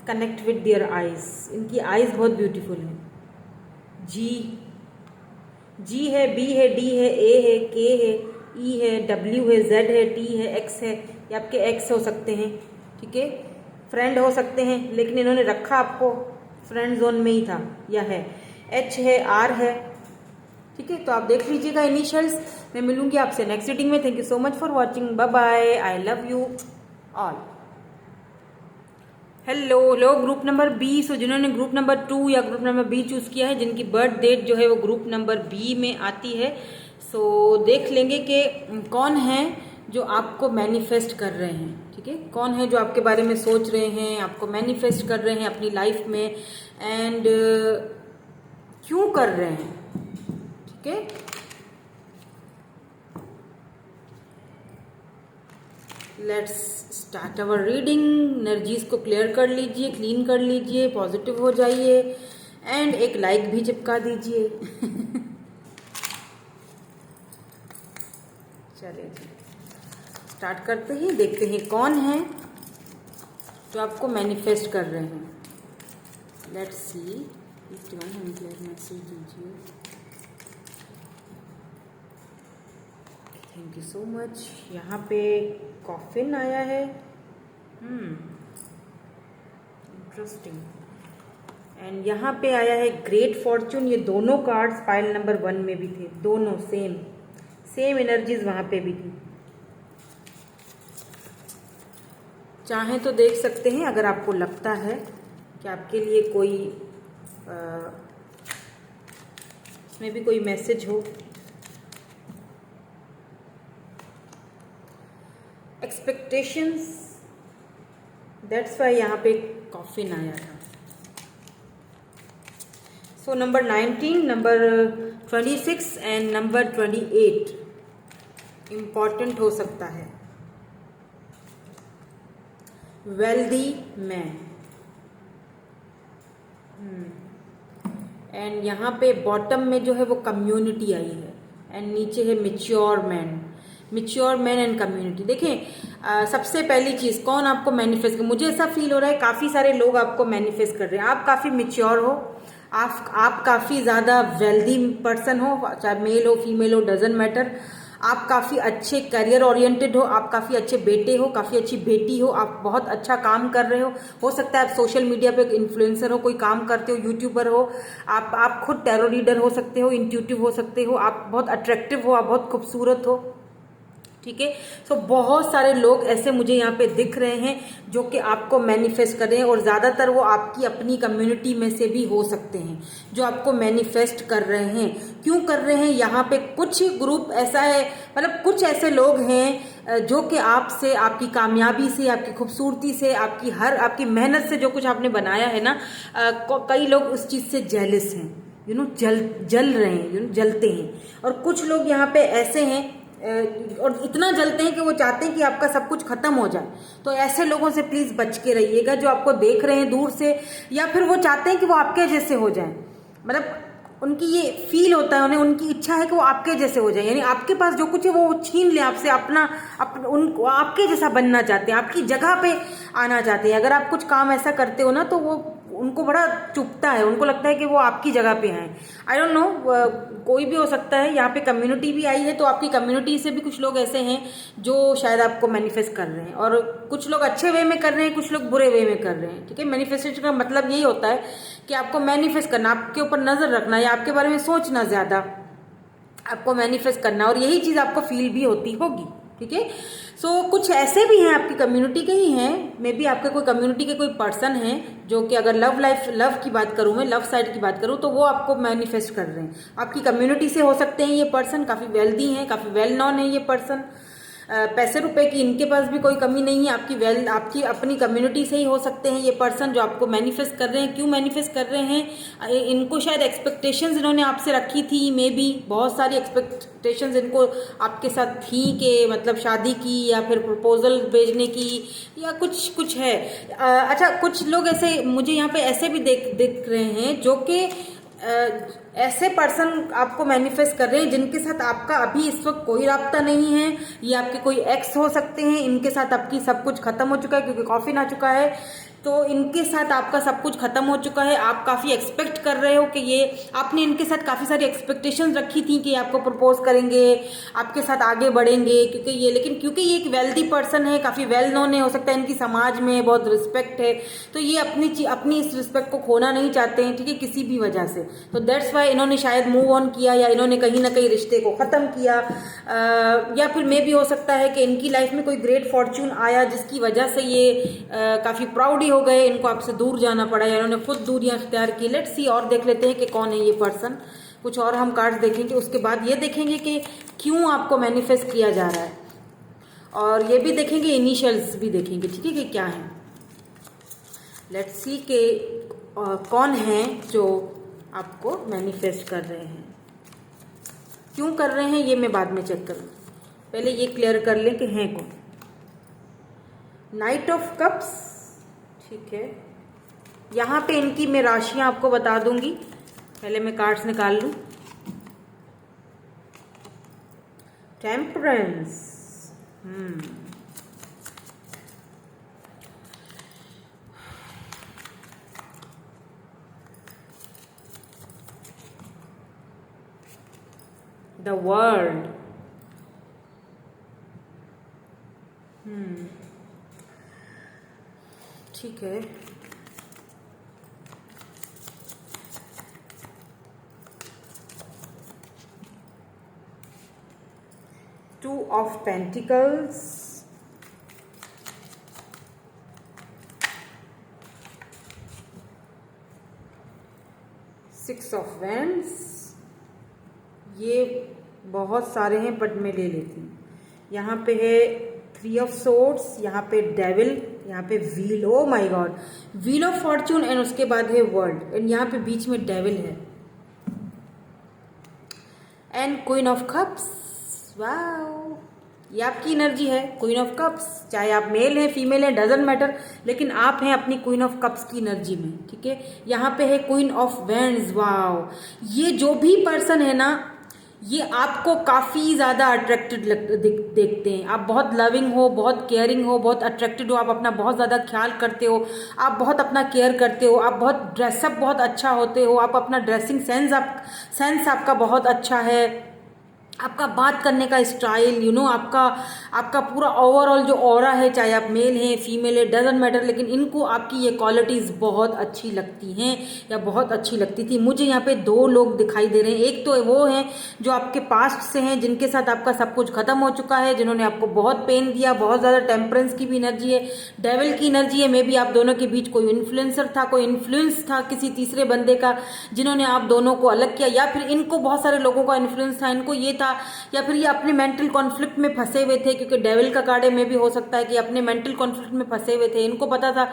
connect with their eyes, इनकी आइज़ बहुत ब्यूटीफुल हैं। जी है, बी है, डी है, ए है, के है, ई है, डब्ल्यू है, जेड है, टी है, एक्स है, ये आपके एक्स हो सकते हैं, ठीक है, फ्रेंड हो सकते हैं, लेकिन इन्होंने रखा आपको फ्रेंड जोन में ही था या है। एच है, आर है, ठीक है। तो आप देख लीजिएगा इनिशियल्स। मैं मिलूंगी आपसे नेक्स्ट रीडिंग में। Thank you so much for watching, bye bye, I love you all. Hello group number B. So जिन्होंने ग्रुप नंबर 2 या ग्रुप नंबर बी चूज किया है, जिनकी बर्थ डेट जो है वो ग्रुप नंबर बी में आती है, सो देख लेंगे कि कौन है जो आपको मैनिफेस्ट कर रहे हैं, ठीक है, कौन है जो आपके बारे में सोच रहे हैं, आपको मैनिफेस्ट कर रहे हैं अपनी लाइफ में, एंड क्यों कर रहे हैं, ठीक है। Let's start our reading. Energies को क्लियर कर लीजिए, क्लीन कर लीजिए, पॉजिटिव हो जाइए, एंड एक लाइक भी चिपका दीजिए। चलिए जी, स्टार्ट करते हैं, देखते हैं कौन है जो आपको मैनिफेस्ट कर रहे हैं। लेट्स सी, मैसेज दीजिए। Thank you so much. यहाँ पे कॉफिन आया है, इंटरेस्टिंग, एंड यहाँ पे आया है ग्रेट फॉर्चून। ये दोनों कार्ड्स पाइल नंबर 1 में भी थे, दोनों सेम एनर्जीज वहाँ पे भी थी। चाहें तो देख सकते हैं, अगर आपको लगता है कि आपके लिए कोई इसमें भी कोई मैसेज हो। एक्सपेक्टेशंस, दैट्स वाई यहाँ पे कॉफिन आया था। So number 19, number 26 and number 28 important हो सकता है। वेल्दी मैन, एंड यहाँ पे बॉटम में जो है वो कम्युनिटी आई है, एंड नीचे है मिच्योर मैन एंड कम्युनिटी। देखें, सबसे पहली चीज कौन आपको मैनिफेस्ट कर, मुझे ऐसा फील हो रहा है काफी सारे लोग आपको मैनिफेस्ट कर रहे हैं। आप काफी मिच्योर हो, आप काफी ज्यादा वेल्दी पर्सन हो, चाहे मेल हो फीमेल हो, डजंट मैटर। आप काफी अच्छे करियर ओरिएंटेड हो, आप काफी अच्छे बेटे हो, काफी अच्छी बेटी हो, आप बहुत अच्छा काम कर रहे हो सकता है आप सोशल मीडिया पे इन्फ्लुएंसर हो, कोई काम करते हो, यूट्यूबर हो, आप खुद टैरो रीडर हो सकते हो, इंट्यूटिव हो सकते हो, आप बहुत अट्रैक्टिव हो, आप बहुत खूबसूरत हो, ठीक है। सो बहुत सारे लोग ऐसे मुझे यहाँ पे दिख रहे हैं जो कि आपको मैनिफेस्ट कर रहे हैं, और ज्यादातर वो आपकी अपनी कम्युनिटी में से भी हो सकते हैं जो आपको मैनिफेस्ट कर रहे हैं। क्यों कर रहे हैं, यहाँ पे कुछ ग्रुप ऐसा है, मतलब कुछ ऐसे लोग हैं जो कि आपसे, आपकी कामयाबी से, आपकी खूबसूरती से, आपकी मेहनत से जो कुछ आपने बनाया है ना, कई लोग उस चीज से जेलस हैं, जल रहे हैं, जलते हैं। और कुछ लोग यहाँ पे ऐसे हैं और इतना जलते हैं कि वो चाहते हैं कि आपका सब कुछ खत्म हो जाए। तो ऐसे लोगों से प्लीज बच के रहिएगा जो आपको देख रहे हैं दूर से, या फिर वो चाहते हैं कि वो आपके जैसे हो जाएं, मतलब उनकी ये फील होता है उन्हें, उनकी इच्छा है कि वो आपके जैसे हो जाए, यानी आपके पास जो कुछ है वो छीन ले आपसे, उनको आपके जैसा बनना चाहते हैं, आपकी जगह पे आना चाहते हैं। अगर आप कुछ काम ऐसा करते हो ना तो वो उनको बड़ा चुभता है, उनको लगता है कि वो आपकी जगह पे हैं। आई डोंट नो, कोई भी हो सकता है। यहाँ पे कम्युनिटी भी आई है, तो आपकी कम्युनिटी से भी कुछ लोग ऐसे हैं जो शायद आपको मैनिफेस्ट कर रहे हैं, और कुछ लोग अच्छे वे में कर रहे हैं, कुछ लोग बुरे वे में कर रहे हैं, ठीक है। मैनिफेस्टेशन का मतलब यही होता है कि आपको मैनिफेस्ट करना, आपके ऊपर नजर रखना या आपके बारे में सोचना ज्यादा, आपको मैनिफेस्ट करना, और यही चीज आपको फील भी होती होगी, ठीक है। सो कुछ ऐसे भी हैं आपकी कम्युनिटी के ही हैं, मे बी आपके कोई कम्युनिटी के कोई पर्सन हैं जो कि, अगर लव की बात करूं मैं, लव साइड की बात करूं, तो वो आपको मैनिफेस्ट कर रहे हैं। आपकी कम्युनिटी से हो सकते हैं ये पर्सन, काफी वेल्दी हैं, काफी वेल नोन है ये पर्सन, पैसे रुपए की इनके पास भी कोई कमी नहीं है। आपकी अपनी कम्युनिटी से ही हो सकते हैं ये पर्सन जो आपको मैनिफेस्ट कर रहे हैं। क्यों मैनिफेस्ट कर रहे हैं, इनको शायद एक्सपेक्टेशंस इन्होंने आपसे रखी थी, मे बी बहुत सारी एक्सपेक्टेशंस इनको आपके साथ थी, कि मतलब शादी की या फिर प्रपोजल भेजने की, या कुछ है। अच्छा, कुछ लोग ऐसे मुझे यहाँ पे ऐसे भी दिख रहे हैं जो कि ऐसे पर्सन आपको मैनिफेस्ट कर रहे हैं जिनके साथ आपका अभी इस वक्त कोई राब्ता नहीं है। ये आपके कोई एक्स हो सकते हैं, इनके साथ आपकी सब कुछ खत्म हो चुका है क्योंकि कॉफिन आ चुका है। तो इनके साथ आपका सब कुछ खत्म हो चुका है। आप काफ़ी एक्सपेक्ट कर रहे हो कि ये, आपने इनके साथ काफ़ी सारी एक्सपेक्टेशंस रखी थी कि आपको प्रपोज करेंगे, आपके साथ आगे बढ़ेंगे, क्योंकि ये, लेकिन क्योंकि ये एक वेल्दी पर्सन है, काफ़ी वेल नोन है, हो सकता है इनकी समाज में बहुत रिस्पेक्ट है, तो ये अपनी इस रिस्पेक्ट को खोना नहीं चाहते हैं, ठीक है, किसी भी वजह से। तो दैट्स वाई इन्होंने शायद मूव ऑन किया, या इन्होंने कहीं ना कहीं रिश्ते को ख़त्म किया, या फिर मे भी हो सकता है कि इनकी लाइफ में कोई ग्रेट फॉर्च्यून आया जिसकी वजह से ये काफ़ी प्राउड हो गए, इनको आपसे दूर जाना पड़ा या इन्होंने खुद दूरियां इख्तियार की। लेट्स सी और देख लेते हैं कि कौन है ये पर्सन। कुछ और हम कार्ड्स देखेंगे, उसके बाद ये देखेंगे कि क्यों आपको मैनिफेस्ट किया जा रहा है, और ये भी देखेंगे, इनिशियल्स भी देखेंगे, ठीक है, कि क्या है। लेट्स सी कि कौन है जो आपको मैनिफेस्ट कर रहे हैं, क्यों कर रहे हैं, ये मैं बाद में चेक करूँ, पहले ये क्लियर कर लें कि हैं कौन। नाइट ऑफ कप्स, ठीक है, यहाँ पे इनकी मैं राशियां आपको बता दूंगी, पहले मैं कार्ड्स निकाल लूं। टेम्परेंस, द वर्ल्ड, ठीक है, two of pentacles, six of wands, ये बहुत सारे हैं बट मैं ले लेती हूँ। यहाँ पे है थ्री ऑफ सोर्ड्स, यहाँ पे डेविल, यहाँ पे wheel, oh my God, wheel of Fortune, and उसके बाद है वर्ल्ड, एंड यहाँ पे बीच में डेविल है, and queen of cups. Wow, ये आपकी एनर्जी है, क्वीन ऑफ कप्स, चाहे आप मेल हैं फीमेल हैं डजेंट मैटर, लेकिन आप हैं अपनी क्वीन ऑफ कप्स की एनर्जी में, ठीक है। यहाँ पे है क्वीन ऑफ वैंड्स। वाओ, ये जो भी पर्सन है ना, ये आपको काफ़ी ज़्यादा अट्रैक्टेड देखते हैं। आप बहुत लविंग हो, बहुत केयरिंग हो, बहुत अट्रैक्टेड हो, आप अपना बहुत ज़्यादा ख्याल करते हो, आप बहुत अपना केयर करते हो, आप बहुत ड्रेसअप बहुत अच्छा होते हो, आप अपना ड्रेसिंग सेंस आपका बहुत अच्छा है, आपका बात करने का स्टाइल, यू नो, आपका पूरा ओवरऑल जो ऑरा है, चाहे आप मेल हैं फीमेल है डजेंट मैटर, लेकिन इनको आपकी ये क्वालिटीज़ बहुत अच्छी लगती हैं या बहुत अच्छी लगती थी। मुझे यहाँ पे दो लोग दिखाई दे रहे हैं। एक तो वो हैं जो आपके पास्ट से हैं, जिनके साथ आपका सब कुछ खत्म हो चुका है, जिन्होंने आपको बहुत पेन दिया, बहुत ज़्यादा टेम्परेंस की भी एनर्जी है, डेविल की एनर्जी है। मे बी आप दोनों के बीच कोई इन्फ्लुएंसर था, कोई इन्फ्लुएंस था किसी तीसरे बंदे का, जिन्होंने आप दोनों को अलग किया, या फिर इनको बहुत सारे लोगों का इन्फ्लुएंस था, इनको ये था, या फिर ये अपने मेंटल कॉन्फ्लिक्ट में फंसे हुए थे, क्योंकि डेविल का कार्ड में भी हो सकता है कि अपने मेंटल कॉन्फ्लिक्ट में फंसे हुए थे। इनको पता था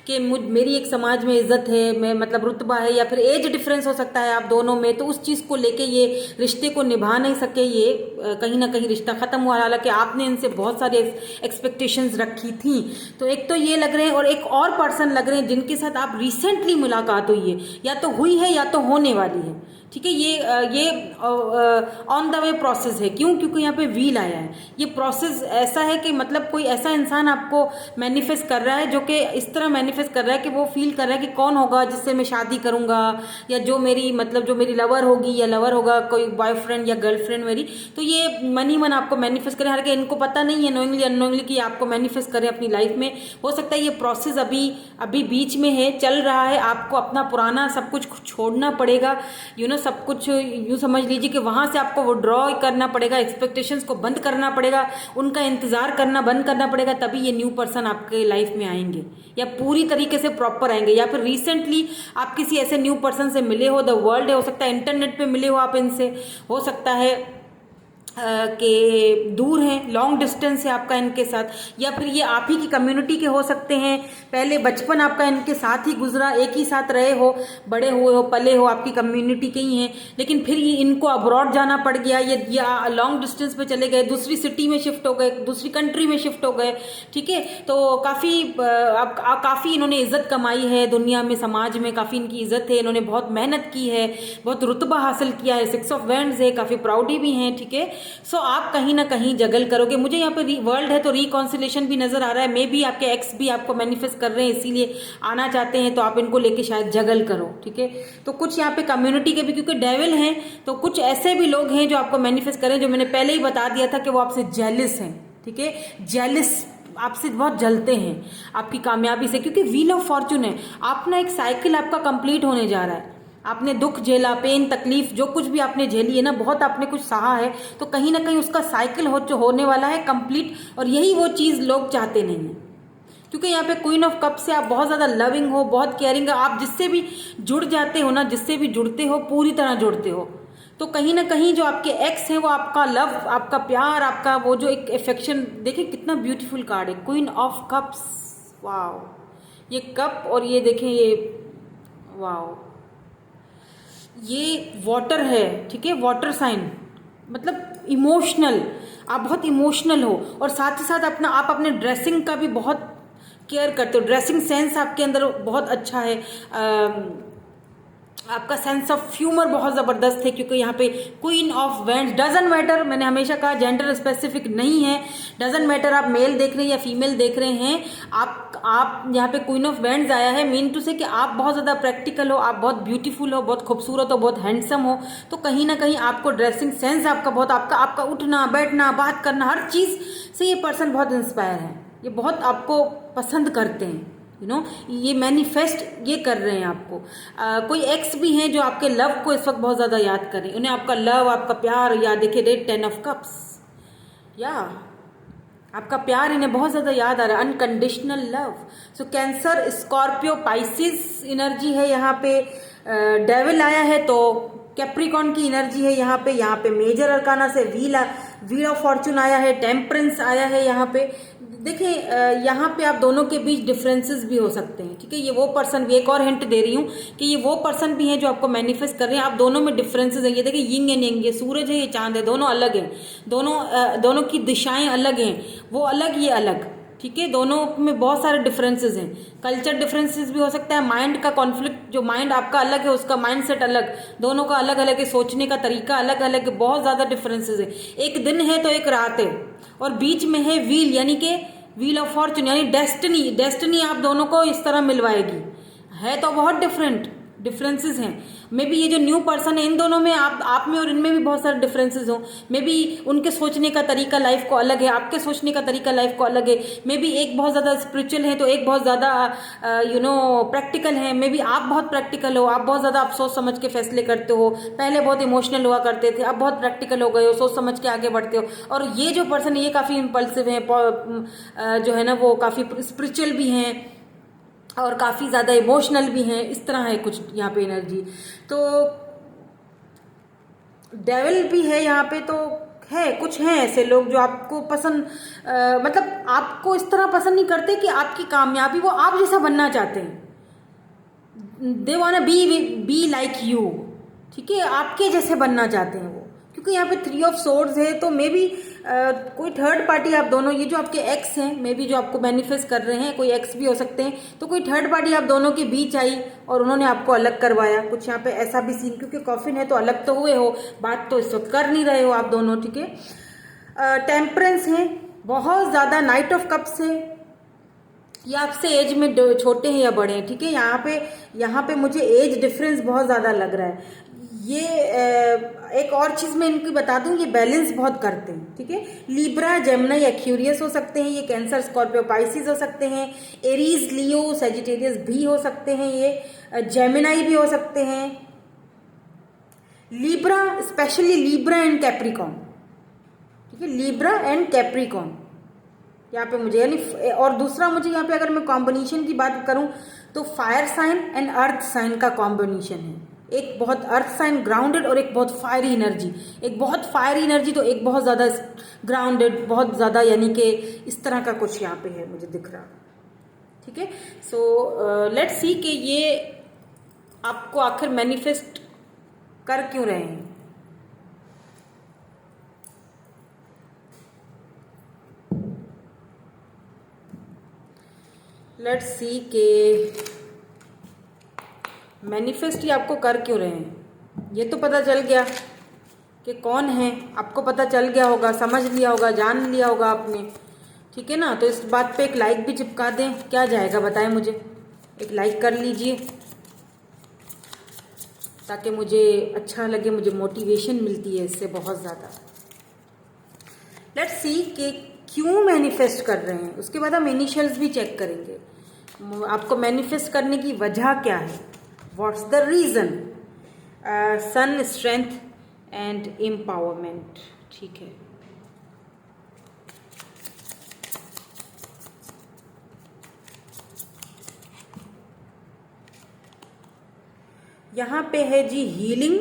कि मेरी एक समाज में इज्जत है, मैं मतलब रुतबा है, या फिर एज डिफरेंस हो सकता है आप दोनों में, तो उस चीज़ को लेके ये रिश्ते को निभा नहीं सके, ये कहीं ना कहीं रिश्ता खत्म हुआ, हालांकि आपने इनसे बहुत सारी एक्सपेक्टेशंस रखी थी। तो एक तो ये लग रहे हैं, और एक और पर्सन लग रहे हैं जिनके साथ आप रिसेंटली मुलाकात हुई है, या तो हुई है या तो होने वाली है, ठीक है। ये ऑन द वे प्रोसेस है। क्यों? क्योंकि यहाँ पे व्हील आया है। ये प्रोसेस ऐसा है कि मतलब कोई ऐसा इंसान आपको मैनिफेस्ट कर रहा है जो कि इस तरह मैनिफेस्ट कर रहा है कि वो फील कर रहा है कि कौन होगा जिससे मैं शादी करूँगा, या जो मेरी लवर होगी या लवर होगा, कोई बॉयफ्रेंड या गर्लफ्रेंड मेरी। तो ये मन आपको मैनिफेस्ट करें, हालांकि इनको पता नहीं है नोइंगली अननोइंगली कि आपको मैनिफेस्ट करें अपनी लाइफ में। हो सकता है ये प्रोसेस अभी बीच में है, चल रहा है, आपको अपना पुराना सब कुछ छोड़ना पड़ेगा, यू नो, सब कुछ यूँ समझ लीजिए कि वहाँ से आपको वो ड्रॉ करना पड़ेगा, एक्सपेक्टेशंस को बंद करना पड़ेगा, उनका इंतज़ार करना बंद करना पड़ेगा, तभी ये न्यू पर्सन आपके लाइफ में आएंगे, या पूरी तरीके से प्रॉपर आएंगे, या फिर रिसेंटली आप किसी ऐसे न्यू पर्सन से मिले हो, द वर्ल्ड है, हो सकता है इंटरनेट पे मिले हो आप इनसे, हो सकता है के दूर हैं, लॉन्ग डिस्टेंस है आपका इनके साथ, या फिर ये आप ही की कम्युनिटी के हो सकते हैं। पहले बचपन आपका इनके साथ ही गुजरा, एक ही साथ रहे हो, बड़े हुए हो, पले हो, आपकी कम्युनिटी के ही हैं, लेकिन फिर ये इनको अब्रॉड जाना पड़ गया, ये लॉन्ग डिस्टेंस पे चले गए, दूसरी सिटी में शिफ्ट हो गए, दूसरी कंट्री में शिफ्ट हो गए। ठीक है, तो काफ़ी इन्होंने इज्जत कमाई है दुनिया में, समाज में काफ़ी इनकी इज्जत है, इन्होंने बहुत मेहनत की है, बहुत रुतबा हासिल किया है, 6 ऑफ वैंड्स है, काफ़ी प्राउडी भी हैं। ठीक है, सो आप कहीं ना कहीं जगल करोगे। मुझे यहाँ पे वर्ल्ड है तो रिकॉन्सिलेशन भी नजर आ रहा है, मे बी आपके एक्स भी आपको मैनिफेस्ट कर रहे हैं, इसीलिए आना चाहते हैं, तो आप इनको लेके शायद जगल करो। ठीक है, तो कुछ यहाँ पे कम्युनिटी के भी, क्योंकि डेविल हैं तो कुछ ऐसे भी लोग हैं जो आपको मैनिफेस्ट करें, जो मैंने पहले ही बता दिया था कि वो आपसे जेलिस हैं। ठीक है, जेलिस, आपसे बहुत जलते हैं आपकी कामयाबी से, क्योंकि व्हील ऑफ फॉर्चून है। आप ना एक साइकिल आपका कंप्लीट होने जा रहा है, आपने दुख झेला, पेन, तकलीफ, जो कुछ भी आपने झेली है ना, बहुत आपने कुछ सहा है, तो कहीं ना कहीं उसका साइकिल होने वाला है कंप्लीट, और यही वो चीज़ लोग चाहते नहीं है। क्योंकि यहाँ पे क्वीन ऑफ कप से आप बहुत ज़्यादा लविंग हो, बहुत केयरिंग हो, आप जिससे भी जुड़ जाते हो ना, जिससे भी जुड़ते हो पूरी तरह जुड़ते हो, तो कहीं ना कहीं जो आपके एक्स हैं वो आपका लव, आपका प्यार, आपका वो जो एक अफेक्शन, देखिए कितना ब्यूटीफुल कार्ड है, क्वीन ऑफ कप्स। वाओ, ये कप और ये देखें, ये वाओ, ये वाटर है। ठीक है, वाटर साइन, मतलब इमोशनल, आप बहुत इमोशनल हो, और साथ ही साथ आप अपने ड्रेसिंग का भी बहुत केयर करते हो, ड्रेसिंग सेंस आपके अंदर बहुत अच्छा है, आपका सेंस ऑफ ह्यूमर बहुत ज़बरदस्त है, क्योंकि यहाँ पे queen of wands, doesn't matter, मैंने हमेशा कहा जेंडर स्पेसिफिक नहीं है, डजंट मैटर आप मेल देख रहे हैं या फीमेल देख रहे हैं, आप यहाँ पे क्वीन ऑफ वैंड्स आया है, मीन टू से कि आप बहुत ज़्यादा प्रैक्टिकल हो, आप बहुत ब्यूटीफुल हो, बहुत खूबसूरत हो, बहुत हैंडसम हो, तो कहीं ना कहीं आपको ड्रेसिंग सेंस आपका बहुत, आपका उठना बैठना, बात करना, हर चीज़ से ये पर्सन बहुत इंस्पायर है, ये बहुत आपको पसंद करते हैं, ये मैनिफेस्ट ये कर रहे हैं आपको। कोई एक्स भी हैं जो आपके लव को इस वक्त बहुत ज़्यादा याद कर रहे हैं, उन्हें आपका लव, आपका प्यार याद, देखिए रेड 10 ऑफ कप्स, या आपका प्यार इन्हें बहुत ज़्यादा याद आ रहा है, अनकंडीशनल लव। सो कैंसर, स्कॉर्पियो, पाइसिस एनर्जी है यहाँ पे, डेविल आया है तो कैप्रिकॉन की एनर्जी है यहाँ पे मेजर अरकाना से व्हील ऑफ फॉर्चून आया है, टेम्परेंस आया है यहाँ पे। देखिए यहाँ पे आप दोनों के बीच डिफरेंसेस भी हो सकते हैं। ठीक है, ये वो पर्सन भी, एक और हिंट दे रही हूँ कि ये वो पर्सन भी हैं जो आपको मैनिफेस्ट कर रहे हैं, आप दोनों में डिफरेंसेस हैं। ये देखिए यिंग एंड यंग, ये सूरज है, ये चांद है, दोनों अलग हैं, दोनों की दिशाएं अलग हैं, वो अलग ये अलग। ठीक है, दोनों में बहुत सारे डिफरेंसेस हैं, कल्चर डिफरेंसेस भी हो सकता है, माइंड का कॉन्फ्लिक्ट, जो माइंड आपका अलग है उसका माइंड सेट अलग, दोनों का अलग अलग है, सोचने का तरीका अलग अलग है, बहुत ज़्यादा डिफरेंसेस है। एक दिन है तो एक रात है, और बीच में है व्हील, यानी कि व्हील ऑफ फॉर्चून, यानी डेस्टिनी आप दोनों को इस तरह मिलवाएगी। है तो बहुत डिफरेंसेस हैं। मे बी ये जो न्यू पर्सन है, इन दोनों में, आप में और इनमें भी बहुत सारे डिफरेंसेस हो। मे बी उनके सोचने का तरीका लाइफ को अलग है, आपके सोचने का तरीका लाइफ को अलग है। मे बी एक बहुत ज़्यादा स्पिरिचुअल है तो एक बहुत ज़्यादा प्रैक्टिकल है। मे बी आप बहुत प्रैक्टिकल हो, आप बहुत ज़्यादा आप सोच समझ के फैसले करते हो, पहले बहुत इमोशनल हुआ करते थे, अब बहुत प्रैक्टिकल हो गए हो, सोच समझ के आगे बढ़ते हो। और ये जो पर्सन है ये काफ़ी इम्पल्सिव है, जो है ना वो काफ़ी स्पिरिचुअल भी हैं और काफ़ी ज़्यादा इमोशनल भी हैं, इस तरह है कुछ यहाँ पे एनर्जी। तो डेविल भी है यहाँ पे, तो है कुछ हैं ऐसे लोग जो आपको पसंद, मतलब आपको इस तरह पसंद नहीं करते कि आपकी कामयाबी, वो आप जैसा बनना चाहते हैं, दे वांना बी लाइक यू। ठीक है, आपके जैसे बनना चाहते हैं वो, क्योंकि यहाँ पे 3 ऑफ सोर्ड्स है, तो मे बी कोई थर्ड पार्टी, आप दोनों, ये जो आपके एक्स हैं, मे बी जो आपको मैनिफेस्ट कर रहे हैं, कोई एक्स भी हो सकते हैं, तो कोई थर्ड पार्टी आप दोनों के बीच आई और उन्होंने आपको अलग करवाया, कुछ यहाँ पे ऐसा भी सीन, क्योंकि कॉफिन है तो अलग तो हुए हो, बात तो इस वक्त कर नहीं रहे हो आप दोनों। ठीक है, टेम्परेंस है बहुत ज़्यादा, नाइट ऑफ कप्स है, ये आपसे एज में छोटे हैं या बड़े हैं। ठीक है, यहाँ पे मुझे एज डिफरेंस बहुत ज़्यादा लग रहा है। ये एक और चीज़ मैं इनकी बता दूं, ये बैलेंस बहुत करते हैं। ठीक है, लिब्रा, जेमिनी, एक्यूरियस हो सकते हैं, ये कैंसर, स्कॉर्पियो, पाइसिस हो सकते हैं, एरीज, लियो, सजिटेरियस भी हो सकते हैं, ये जेमिनी भी हो सकते हैं, Libra, specially Libra and Capricorn. ठीक है, लिब्रा एंड कैप्रिकॉन यहाँ पे मुझे, यानी, और दूसरा मुझे यहाँ पे अगर मैं कॉम्बिनेशन की बात करूं तो fire sign and earth sign का कॉम्बिनेशन है। एक बहुत अर्थ साइन ग्राउंडेड और एक बहुत फायरी एनर्जी, एक बहुत फायरी एनर्जी तो एक बहुत ज़्यादा ग्राउंडेड, बहुत ज़्यादा, यानी कि इस तरह का कुछ यहाँ पे है मुझे दिख रहा। ठीक है, सो लेट्स सी कि ये आपको आखिर मैनिफेस्ट कर क्यों रहे हैं। लेट्स सी के मैनिफेस्ट ही आपको कर क्यों रहे हैं। ये तो पता चल गया कि कौन है, आपको पता चल गया होगा, समझ लिया होगा, जान लिया होगा आपने। ठीक है ना, तो इस बात पे एक लाइक भी चिपका दें, क्या जाएगा बताएं मुझे। एक लाइक कर लीजिए ताकि मुझे अच्छा लगे, मुझे मोटिवेशन मिलती है इससे बहुत ज़्यादा। लेट्स सी कि क्यों मैनिफेस्ट कर रहे हैं, उसके बाद हम इनिशियल्स भी चेक करेंगे। आपको मैनिफेस्ट करने की वजह क्या है, what's the reason. Sun, strength and empowerment. ठीक है, यहां पे है जी healing,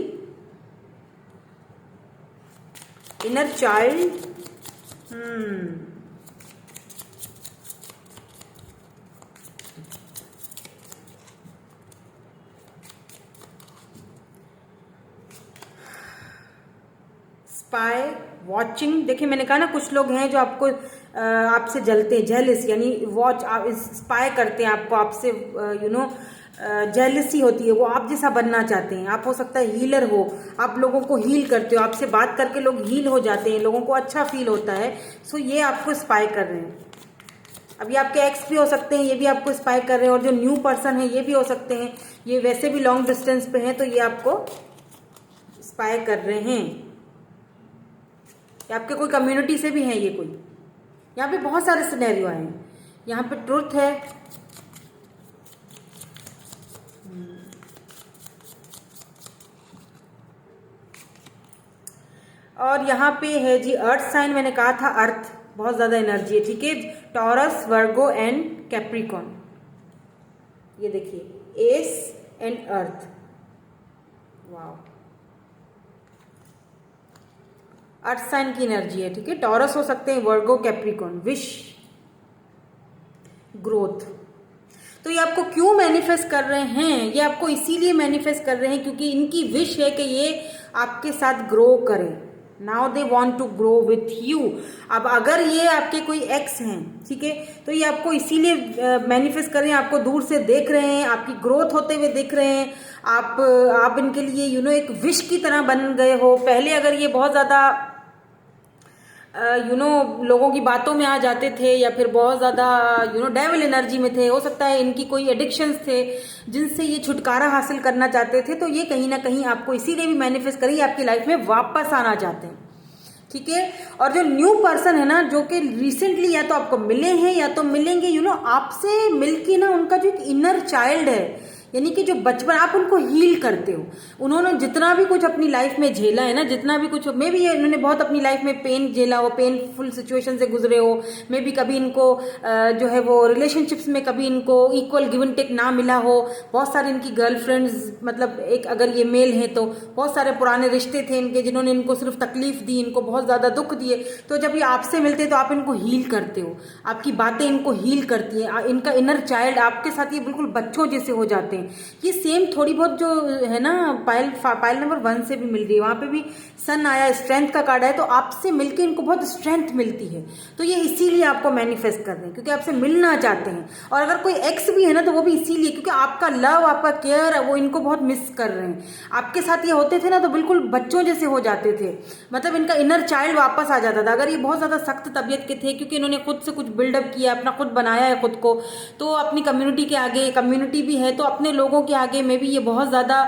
inner child, spy, watching. देखिए मैंने कहा ना, कुछ लोग हैं जो आपको आपसे जलते हैं, जेलिस, यानी वॉच, स्पाई करते हैं आपको, आपसे जेलिसी होती है, वो आप जैसा बनना चाहते हैं। आप हो सकता है हीलर हो, आप लोगों को हील करते हो, आपसे बात करके लोग हील हो जाते हैं, लोगों को अच्छा फील होता है। सो ये आपको स्पाई कर रहे हैं। अब ये आपके एक्स भी हो सकते हैं, ये भी आपको स्पाई कर रहे हैं, और जो न्यू पर्सन है ये भी हो सकते हैं, ये वैसे भी लॉन्ग डिस्टेंस पे हैं तो ये आपको स्पाई कर रहे हैं। ये आपके कोई कम्युनिटी से भी हैं, ये कोई, यहाँ पे बहुत सारे सिनेरियो हैं। यहाँ पे ट्रुथ है, और यहाँ पे है जी अर्थ साइन। मैंने कहा था अर्थ बहुत ज्यादा एनर्जी है। ठीक है, टॉरस, वर्गो एंड कैप्रिकॉन। ये देखिए ace and earth, wow, earth sign की एनर्जी है। ठीक है, टॉरस हो सकते हैं, वर्गो, कैप्रिकॉन, विश, ग्रोथ। तो ये आपको क्यों मैनिफेस्ट कर रहे हैं, ये आपको इसीलिए मैनिफेस्ट कर रहे हैं क्योंकि इनकी विश है कि ये आपके साथ ग्रो करें। Now they want to grow with you. अब अगर ये आपके कोई एक्स हैं, ठीक है, तो ये आपको इसीलिए मैनिफेस्ट कर रहे हैं, आपको दूर से देख रहे हैं, आपकी ग्रोथ होते हुए देख रहे हैं। आप इनके लिए एक विश की तरह बन गए हो। पहले अगर ये बहुत ज़्यादा लोगों की बातों में आ जाते थे, या फिर बहुत ज़्यादा डेविल एनर्जी में थे, हो सकता है इनकी कोई एडिक्शंस थे जिनसे ये छुटकारा हासिल करना चाहते थे, तो ये कहीं ना कहीं आपको इसीलिए भी मैनिफेस्ट करेंगे, आपकी लाइफ में वापस आना चाहते हैं। ठीक है, और जो न्यू पर्सन है ना, जो कि रिसेंटली या तो आपको मिले हैं या तो मिलेंगे, आपसे मिलके ना उनका जो एक इनर चाइल्ड है, यानी कि जो बचपन, आप उनको हील करते हो। उन्होंने जितना भी कुछ अपनी लाइफ में झेला है ना, जितना भी कुछ, मे भी उन्होंने बहुत अपनी लाइफ में पेन झेला हो, पेनफुल सिचुएशन से गुजरे हो, मे भी कभी इनको जो है वो रिलेशनशिप्स में कभी इनको इक्वल गिव एंड टेक ना मिला हो। बहुत सारे इनकी गर्लफ्रेंड्स, मतलब एक अगर ये मेल है तो बहुत सारे पुराने रिश्ते थे इनके जिन्होंने इनको सिर्फ तकलीफ दी, इनको बहुत ज़्यादा दुख दिए। तो जब ये आपसे मिलते हैं तो आप इनको हील करते हो, आपकी बातें इनको हील करती हैं, इनका इनर चाइल्ड आपके साथ ये बिल्कुल बच्चों जैसे हो जाते हैं। ये सेम थोड़ी बहुत जो है ना, पाइल नंबर 1 से भी मिल रही है, वहां पे भी सन आया, स्ट्रेंथ का कार्ड है, तो आपसे मिलके इनको बहुत स्ट्रेंथ मिलती है। तो ये इसीलिए आपको मैनिफेस्ट कर रहे हैं क्योंकि आपसे मिलना चाहते हैं। और अगर कोई एक्स भी है ना, तो वो भी इसीलिए क्योंकि आपका लव, आपका केयर, वो इनको बहुत मिस कर रहे हैं। आपके साथ ये होते थे ना तो बिल्कुल बच्चों जैसे हो जाते थे, मतलब इनका इनर चाइल्ड वापस आ जाता था। अगर ये बहुत ज्यादा सख्त तबीयत के थे, क्योंकि इन्होंने खुद से कुछ बिल्डअप किया, अपना खुद बनाया है खुद को, तो अपनी कम्युनिटी के आगे, कम्युनिटी भी है तो अपने लोगों के आगे में भी ये बहुत ज्यादा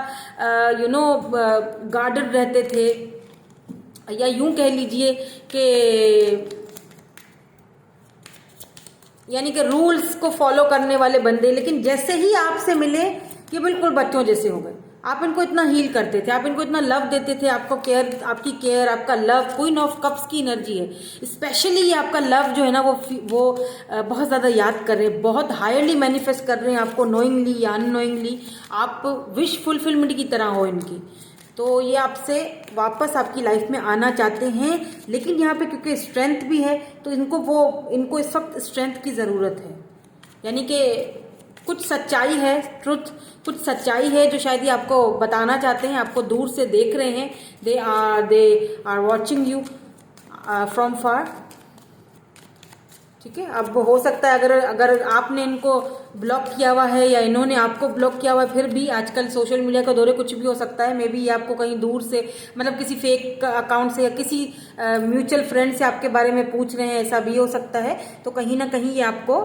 गार्डेड रहते थे, या यूं कह लीजिए कि यानी कि रूल्स को फॉलो करने वाले बंदे। लेकिन जैसे ही आपसे मिले ये बिल्कुल बच्चों जैसे हो गए, आप इनको इतना हील करते थे, आप इनको इतना लव देते थे, आपको केयर, आपकी केयर, आपका लव, क्वीन ऑफ कप्स की एनर्जी है। स्पेशली ये आपका लव जो है ना वो बहुत ज़्यादा याद कर रहे हैं, बहुत हायरली मैनिफेस्ट कर रहे हैं आपको, नोइंगली या अननोइंगली। आप विश फुलफिलमेंट की तरह हो इनकी। तो ये आपसे वापस आपकी लाइफ में आना चाहते हैं, लेकिन यहाँ पे क्योंकि स्ट्रेंथ भी है तो इनको इस वक्त स्ट्रेंथ की ज़रूरत है। यानी कि कुछ सच्चाई है, ट्रुथ, कुछ सच्चाई है जो शायद ये आपको बताना चाहते हैं, आपको दूर से देख रहे हैं। They are watching you from far. ठीक है, अब हो सकता है अगर आपने इनको ब्लॉक किया हुआ है या इन्होंने आपको ब्लॉक किया हुआ है, फिर भी आजकल सोशल मीडिया के दौरे कुछ भी हो सकता है। मे बी ये आपको कहीं दूर से, मतलब किसी फेक अकाउंट से या किसी म्यूचुअल फ्रेंड से आपके बारे में पूछ रहे हैं, ऐसा भी हो सकता है। तो कहीं ना कहीं ये आपको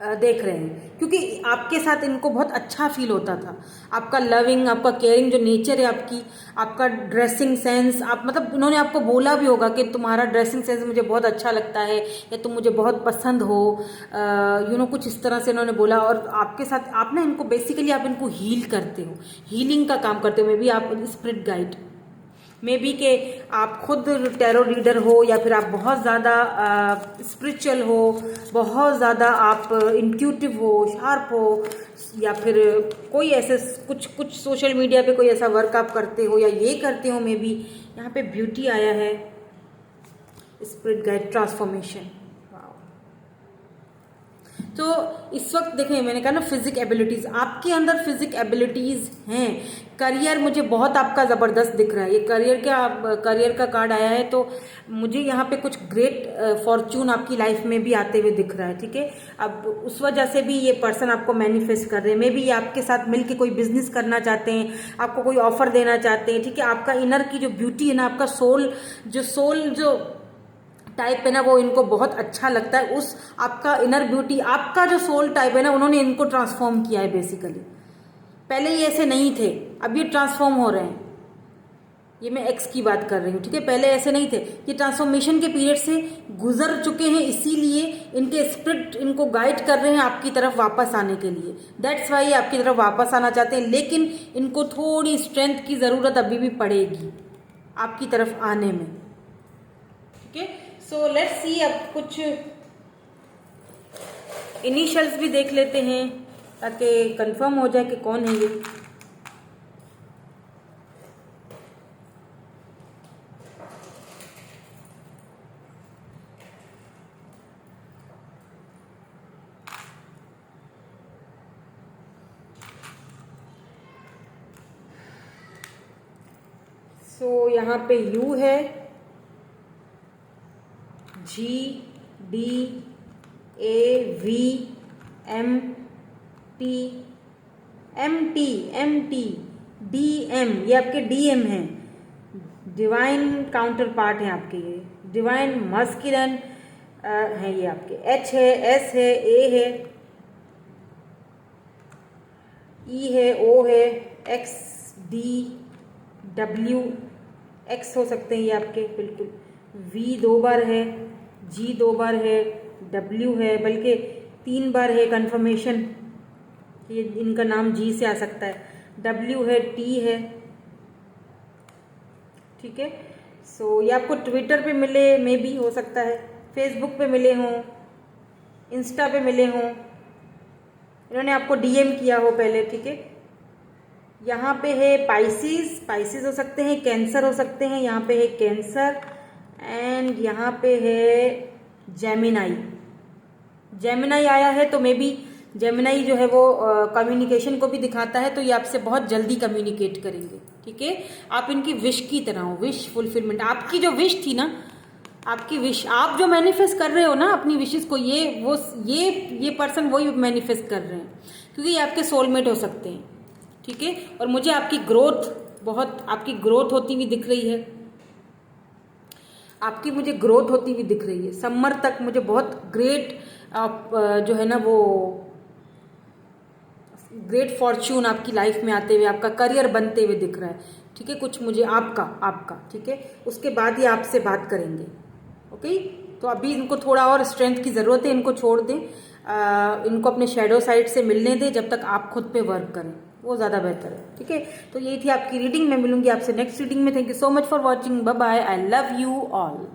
देख रहे हैं, क्योंकि आपके साथ इनको बहुत अच्छा फील होता था। आपका लविंग, आपका केयरिंग जो नेचर है आपकी, आपका ड्रेसिंग सेंस, आप मतलब इन्होंने आपको बोला भी होगा कि तुम्हारा ड्रेसिंग सेंस मुझे बहुत अच्छा लगता है या तुम मुझे बहुत पसंद हो, कुछ इस तरह से इन्होंने बोला। और आपके साथ आप ना इनको बेसिकली आप इनको हील करते हो, हीलिंग का काम करते हो। मे बी आप स्पिरिट गाइड, मे बी के आप खुद टैरो रीडर हो, या फिर आप बहुत ज़्यादा स्पिरिचुअल हो, बहुत ज़्यादा आप इंट्यूटिव हो, शार्प हो, या फिर कोई ऐसे कुछ सोशल मीडिया पे कोई ऐसा वर्क आप करते हो या ये करते हो। मे बी यहाँ पे ब्यूटी आया है, स्पिरिट गाइड, ट्रांसफॉर्मेशन। तो इस वक्त देखें, मैंने कहा ना फिजिक एबिलिटीज, आपके अंदर फिजिक एबिलिटीज हैं। करियर मुझे बहुत आपका ज़बरदस्त दिख रहा है, ये करियर का कार्ड आया है। तो मुझे यहाँ पे कुछ ग्रेट फॉर्चून आपकी लाइफ में भी आते हुए दिख रहा है। ठीक है, अब उस वजह से भी ये पर्सन आपको मैनिफेस्ट कर रहे हैं। मे बी ये आपके साथ मिलके कोई बिजनेस करना चाहते हैं, आपको कोई ऑफर देना चाहते हैं। ठीक है, आपका इनर की जो ब्यूटी है ना, आपका सोल जो टाइप है ना, वो इनको बहुत अच्छा लगता है। उस आपका इनर ब्यूटी, आपका जो सोल टाइप है ना, उन्होंने इनको ट्रांसफॉर्म किया है बेसिकली। पहले ये ऐसे नहीं थे, अब ये ट्रांसफॉर्म हो रहे हैं। ये मैं एक्स की बात कर रही हूँ। ठीक है, पहले ऐसे नहीं थे, ये ट्रांसफॉर्मेशन के पीरियड से गुजर चुके हैं, इसीलिए इनके स्पिरिट इनको गाइड कर रहे हैं आपकी तरफ वापस आने के लिए। दैट्स वाई आपकी तरफ वापस आना चाहते हैं, लेकिन इनको थोड़ी स्ट्रेंथ की ज़रूरत अभी भी पड़ेगी आपकी तरफ आने में। ठीक है, सो लेट्स सी, अब कुछ इनिशियल्स भी देख लेते हैं ताकि कंफर्म हो जाए कि कौन है ये। सो यहाँ पे यू है, G, D, A, V, M, T, D, M, ये आपके डीएम हैं, डिवाइन काउंटर पार्ट हैं आपके। ये डिवाइन मस्कुलिन है, ये आपके एच है, एस है, ए है, ई है, ओ है, एक्स, डी, डब्ल्यू, एक्स हो सकते हैं ये आपके, बिल्कुल। वी 2 बार है, जी 2 बार है, डब्ल्यू है, बल्कि 3 बार है। कंफर्मेशन, ये इनका नाम जी से आ सकता है। डब्ल्यू है, टी है। ठीक है, सो ये आपको ट्विटर पे मिले, मे भी हो सकता है, फेसबुक पे मिले हों, इंस्टा पे मिले हों, इन्होंने आपको डीएम किया हो पहले। ठीक है, यहाँ पे है पाइसिस हो सकते हैं, कैंसर हो सकते हैं, यहाँ पे है कैंसर, एंड यहाँ पे है जेमिनाई आया है। तो मे बी जेमिनाई जो है वो कम्युनिकेशन को भी दिखाता है, तो ये आपसे बहुत जल्दी कम्युनिकेट करेंगे। ठीक है, आप इनकी विश की तरह हो, विश फुलफिलमेंट। आपकी जो विश थी ना, आपकी विश, आप जो मैनिफेस्ट कर रहे हो ना अपनी विशेस को, ये पर्सन वही मैनिफेस्ट कर रहे हैं, क्योंकि ये आपके सोलमेट हो सकते हैं। ठीक है, और मुझे आपकी ग्रोथ होती हुई दिख रही है, आपकी मुझे ग्रोथ होती हुई दिख रही है। समर तक मुझे बहुत ग्रेट जो है ना वो ग्रेट फॉर्च्यून आपकी लाइफ में आते हुए, आपका करियर बनते हुए दिख रहा है। ठीक है, कुछ मुझे आपका ठीक है, उसके बाद ये आपसे बात करेंगे। ओके, तो अभी इनको थोड़ा और स्ट्रेंथ की ज़रूरत है, इनको छोड़ दें, इनको अपने शैडो साइड से मिलने दें जब तक आप खुद पे वर्क करें। वो ज़्यादा बेहतर है। ठीक है, तो यही थी आपकी रीडिंग। मैं मिलूंगी आपसे नेक्स्ट रीडिंग में। Thank you so much for watching. Bye bye. I love you all.